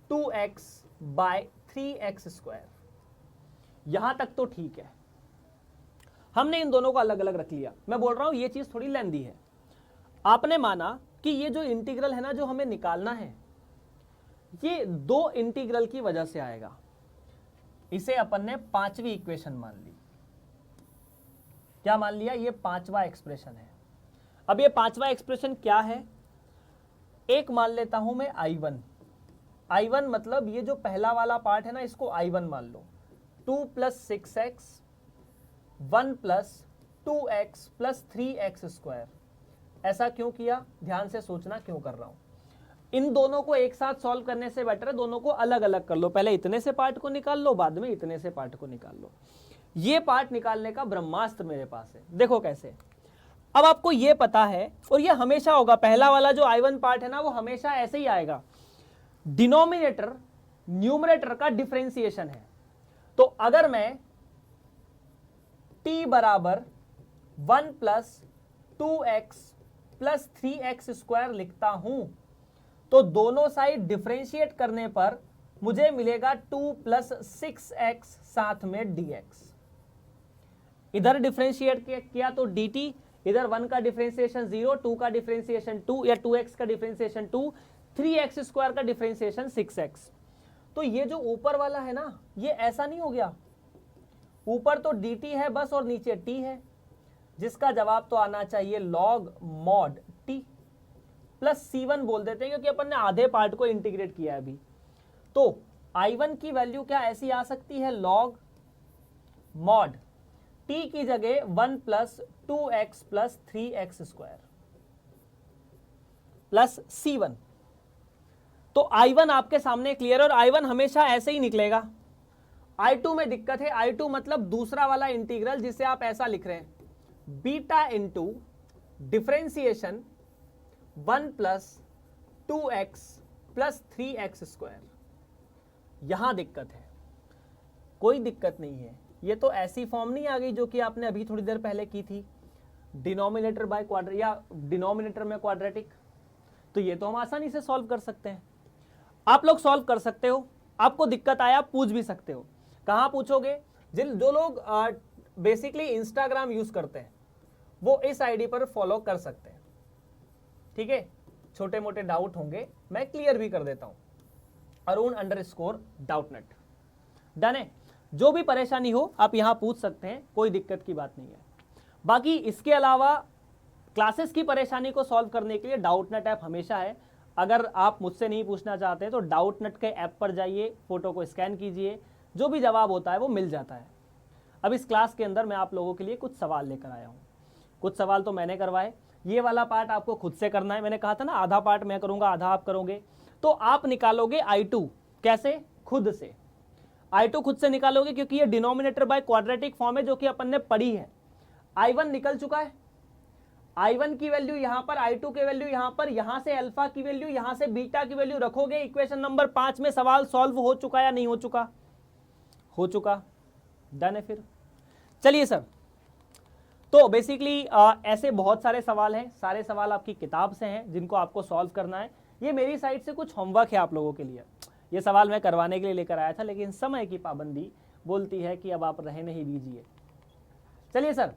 Speaker 1: 2x by 3x²। यहां तक तो ठीक है, हमने इन दोनों को अलग अलग रख लिया। मैं बोल रहा हूं ये चीज थोड़ी लेंदी है। आपने माना कि ये जो इंटीग्रल है ना जो हमें निकालना है, ये दो इंटीग्रल की वजह से आएगा। इसे अपन ने पांचवी इक्वेशन मान ली। क्या मान लिया? ये पांचवा एक्सप्रेशन है। अब ये पांचवा एक्सप्रेशन क्या है? एक मान लेता हूं मैं I1 मतलब ये जो पहला वाला पार्ट है ना, इसको I1 मान लो। 2 plus 6x 1 plus 2x plus 3x²। ऐसा क्यों किया? ध्यान से सोचना क्यों कर रहा हूं। इन दोनों को एक साथ सॉल्व करने से बेटर है दोनों को अलग अलग कर लो। पहले इतने से पार्ट को निकाल लो, बाद में इतने से पार्ट को निकाल लो। ये पार्ट निकालने का ब्रह्मास्त्र मेरे पास है। देखो कैसे। अब आपको ये पता है, और ये हमेशा होगा, पहला वाला जो I1 पार्ट है ना वो हमेशा ऐसे ही आएगा। डिनोमिनेटर न्यूमरेटर का डिफरेंशिएशन है। तो अगर मैं t बराबर 1 प्लस 2x प्लस 3x² लिखता हूं तो दोनों साइड डिफरेंशिएट करने पर मुझे मिलेगा 2 प्लस 6x साथ में dx। इधर डिफरेंशिएट किया तो dt, इधर 1 का डिफरेंशिएशन 0, 2 का डिफरेंशिएशन 2 या 2x का डिफरेंशिएशन 2, 3x² का डिफरेंशिएशन 6x। तो ये जो ऊपर वाला है ना, ये ऐसा नहीं हो गया। ऊपर तो dt है बस और नीचे t है, जिसका जवाब तो आना चाहिए log mod t plus C1 बोल देते हैं क्योंकि अपन ने आधे पार्ट को इंटीग्रेट किया है अभी। तो I1 की वैल्यू क्या ऐसी आ सकती है? log mod t की जगह 1 plus 2x plus 3x² plus C1। तो I1 आपके सामने क्लियर, और I1 हमेशा ऐसे ही निकलेगा। I2 में दिक्कत है। I2 मतलब दूसरा वाला इंटीग्रल, जिसे आप ऐसा लिख रहे हैं, beta into differentiation 1 plus 2x plus 3x²। यहां दिक्कत है। कोई दिक्कत नहीं है, ये तो ऐसी फॉर्म नहीं आ गई जो कि आपने अभी थोड़ी देर पहले की थी, डिनोमिनेटर बाय क्वाड्रेटिक या डिनोमिनेटर में क्वाड्रेटिक। तो ये तो हम आसानी से सॉल्व कर सकते हैं। आप लोग सॉल्व कर सकते हो। आपको दिक्कत आया पूछ भी सकते हो। कहां पूछोगे? जो लोग बेसिकली इंस्टाग्राम यूज करते हैं वो इस आईडी पर फॉलो कर सकते हैं। ठीक है, छोटे मोटे डाउट होंगे मैं क्लियर भी कर देता हूं। arun_doubtnet डन है। जो भी परेशानी हो आप यहां पूछ सकते हैं, कोई दिक्कत की बात नहीं है। बाकी इसके अलावा क्लासेस की परेशानी को सॉल्व करने के लिए डाउटनेट ऐप हमेशा है। अगर आप मुझसे नहीं पूछना चाहते हैं तो डाउटनेट के ऐप पर जाइए, फोटो को स्कैन कीजिए, जो भी जवाब होता है वो मिल जाता है। अब इस क्लास के अंदर मैं आप लोगों के लिए कुछ सवाल लेकर आया हूँ। कुछ सवाल तो मैंने करवाए, ये वाला पार्ट आपको खुद से करना है। मैंने कहा था ना आधा पार्ट मैं करूंगा आधा आप करोगे। तो आप निकालोगे I2 कैसे? खुद से। I2 खुद से निकालोगे क्योंकि ये डिनोमिनेटर बाय क्वाड्रेटिक फॉर्म है जो कि अपन ने पढ़ी है। I1 निकल चुका है। I1 की वैल्यू यहां पर, I2 की वैल्यू यहां पर, यहां से अल्फा की वैल्यू, यहां से बीटा की वैल्यू रखोगे। इक्वेशन नंबर 5 में सवाल सॉल्व हो चुका या नहीं हो चुका? हो चुका। डन है। फिर चलिए सर, तो बेसिकली ऐसे बहुत सारे सवाल हैं। सारे सवाल आपकी किताब से हैं जिनको आपको सॉल्व करना है। ये मेरी साइड से कुछ होमवर्क है आप लोगों के लिए। ये सवाल मैं करवाने के लिए लेकर आया था, लेकिन समय की पाबंदी बोलती है कि अब आप रहने ही दीजिए। चलिए सर,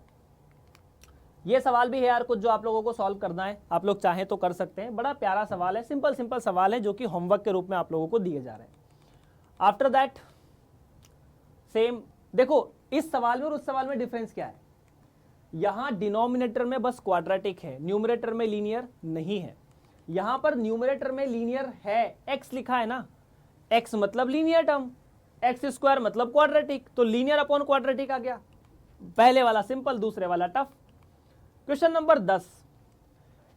Speaker 1: ये सवाल भी है यार कुछ जो आप लोगों को सॉल्व करना है। आप लोग चाहें तो कर सकते हैं। बड़ा प्यारा सवाल है, सिंपल सिंपल सवाल है जो कि होमवर्क के रूप में आप लोगों को दिए जा रहे हैं। आफ्टर दैट सेम देखो, इस सवाल में और उस सवाल में डिफरेंस क्या है? यहां डिनोमिनेटर में बस क्वाड्रेटिक है, न्यूमरेटर में लीनियर नहीं है। यहां पर न्यूमरेटर में लीनियर है, x लिखा है ना, x मतलब लीनियर टर्म, x² मतलब क्वाड्रेटिक, तो लीनियर अपॉन क्वाड्रेटिक आ गया। पहले वाला सिंपल, दूसरे वाला tough. Question number 10,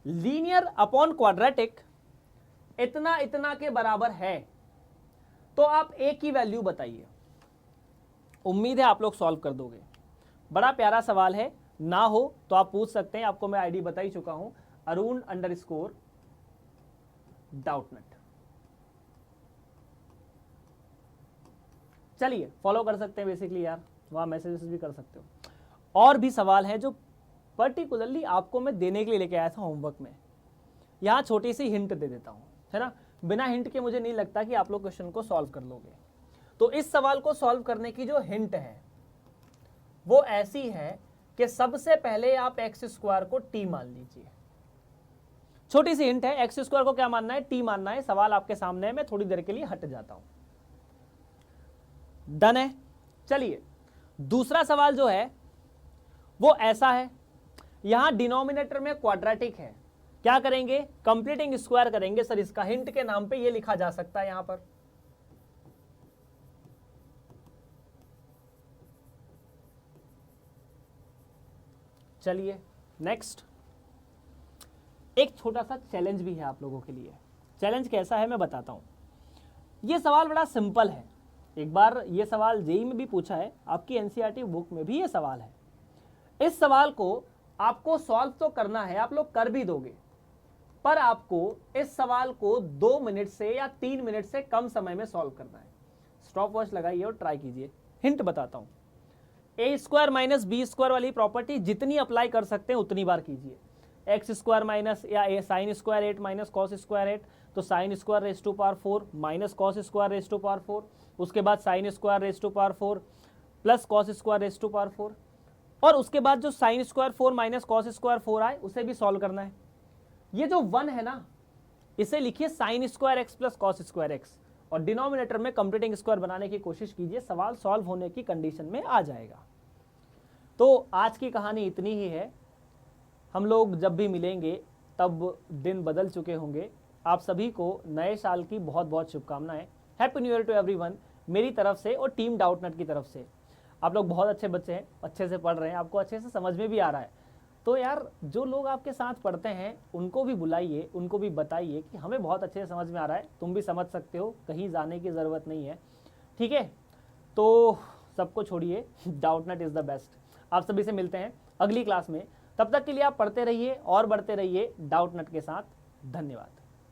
Speaker 1: linear upon quadratic इतना इतना के बराबर है, तो आप a की वैल्यू बताइए। उम्मीद है आप लोग सॉल्व कर दोगे। बड़ा प्यारा सवाल है, ना हो तो आप पूछ सकते हैं। आपको मैं आईडी बता ही चुका हूं, arun_doubtnet। चलिए फॉलो कर सकते हैं बेसिकली यार, वहाँ मैसेजेस भी कर सकते हो। और भी सवाल हैं जो पर्टिकुलरली आपको मैं देने के लिए लेके आया था होमवर्क में। यहाँ छोटी सी हिंट दे देता हूँ, है ना। बिना हिंट के मुझे नहीं लगता कि आप लोग क्वेश्चन को सॉल्व कर लोगे। तो इस सवाल को सॉल्व करने की जो हिंट है वो ऐसी है कि सबसे पहले आप एक्स स्क्वायर को टी मान लीजिए। छोटी सी हिंट है, एक्स स्क्वायर को क्या मानना है, टी मानना है। सवाल आपके सामने है, मैं थोड़ी देर के लिए हट जाता हूं। डन है। चलिए दूसरा सवाल जो है वो ऐसा है, यहां डिनोमिनेटर में क्वाड्रेटिक है, क्या करेंगे, कंप्लीटिंग स्क्वायर करेंगे। सर इसका हिंट के नाम पे ये लिखा जा सकता है यहां पर, चलिए नेक्स्ट। एक छोटा सा चैलेंज भी है आप लोगों के लिए। चैलेंज कैसा है मैं बताता हूं। ये सवाल बड़ा सिंपल है, एक बार ये सवाल जेईई में भी पूछा है, आपकी एनसीईआरटी बुक में भी ये सवाल है। इस सवाल को आपको सॉल्व तो करना है, आप लोग कर भी दोगे, पर आपको इस सवाल को 2 मिनट से या 3 मिनट से कम समय में सॉल्व करना है। स्टॉप वॉच लगाइए और ट्राई कीजिए। हिंट बताता हूं, ए स्क्वायर माइनस बी स्क्वायर वाली प्रॉपर्टी जितनी अप्लाई कर सकते हैं उतनी बार कीजिए। एक्स स्क्वायर माइनस या a sine square 8 minus cos square 8, तो sine square raise to power 4 minus cos square raise to power 4, उसके बाद sine square raise to power 4 plus cos square raise to power 4, और उसके बाद जो sine square 4 minus cos square 4 आए उसे भी सॉल्व करना है। ये जो 1 है ना, इसे लिखिए sine square x plus cos square x, और डिनोमिनेटर में कंप्लीटिंग स्क्वायर बनाने की कोशिश कीजिए, सवाल सॉल्व होने की कंडीशन में आ जाएगा। तो आज की कहानी इतनी ही है। हम लोग जब भी मिलेंगे तब दिन बदल चुके होंगे। आप सभी को नए साल की बहुत बहुत शुभकामनाएं। Happy new year to everyone मेरी तरफ से और टीम डाउटनेट की तरफ से। आप लोग बहुत अच्छे बच्चे हैं, अच्छे से पढ़ रहे हैं, आपको अच्छे से समझ में भी आ रहा है। तो यार जो लोग आपके साथ पढ़ते हैं उनको भी बुलाइए, उनको भी बताइए कि हमें बहुत अच्छे से समझ में आ रहा है, तुम भी समझ सकते हो, कहीं जाने की ज़रूरत नहीं है, ठीक है। तो सबको छोड़िए, डाउटनेट इज़ द बेस्ट। आप सभी से मिलते हैं अगली क्लास में, तब तक के लिए आप पढ़ते रहिए और बढ़ते रहिए डाउटनेट के साथ। धन्यवाद।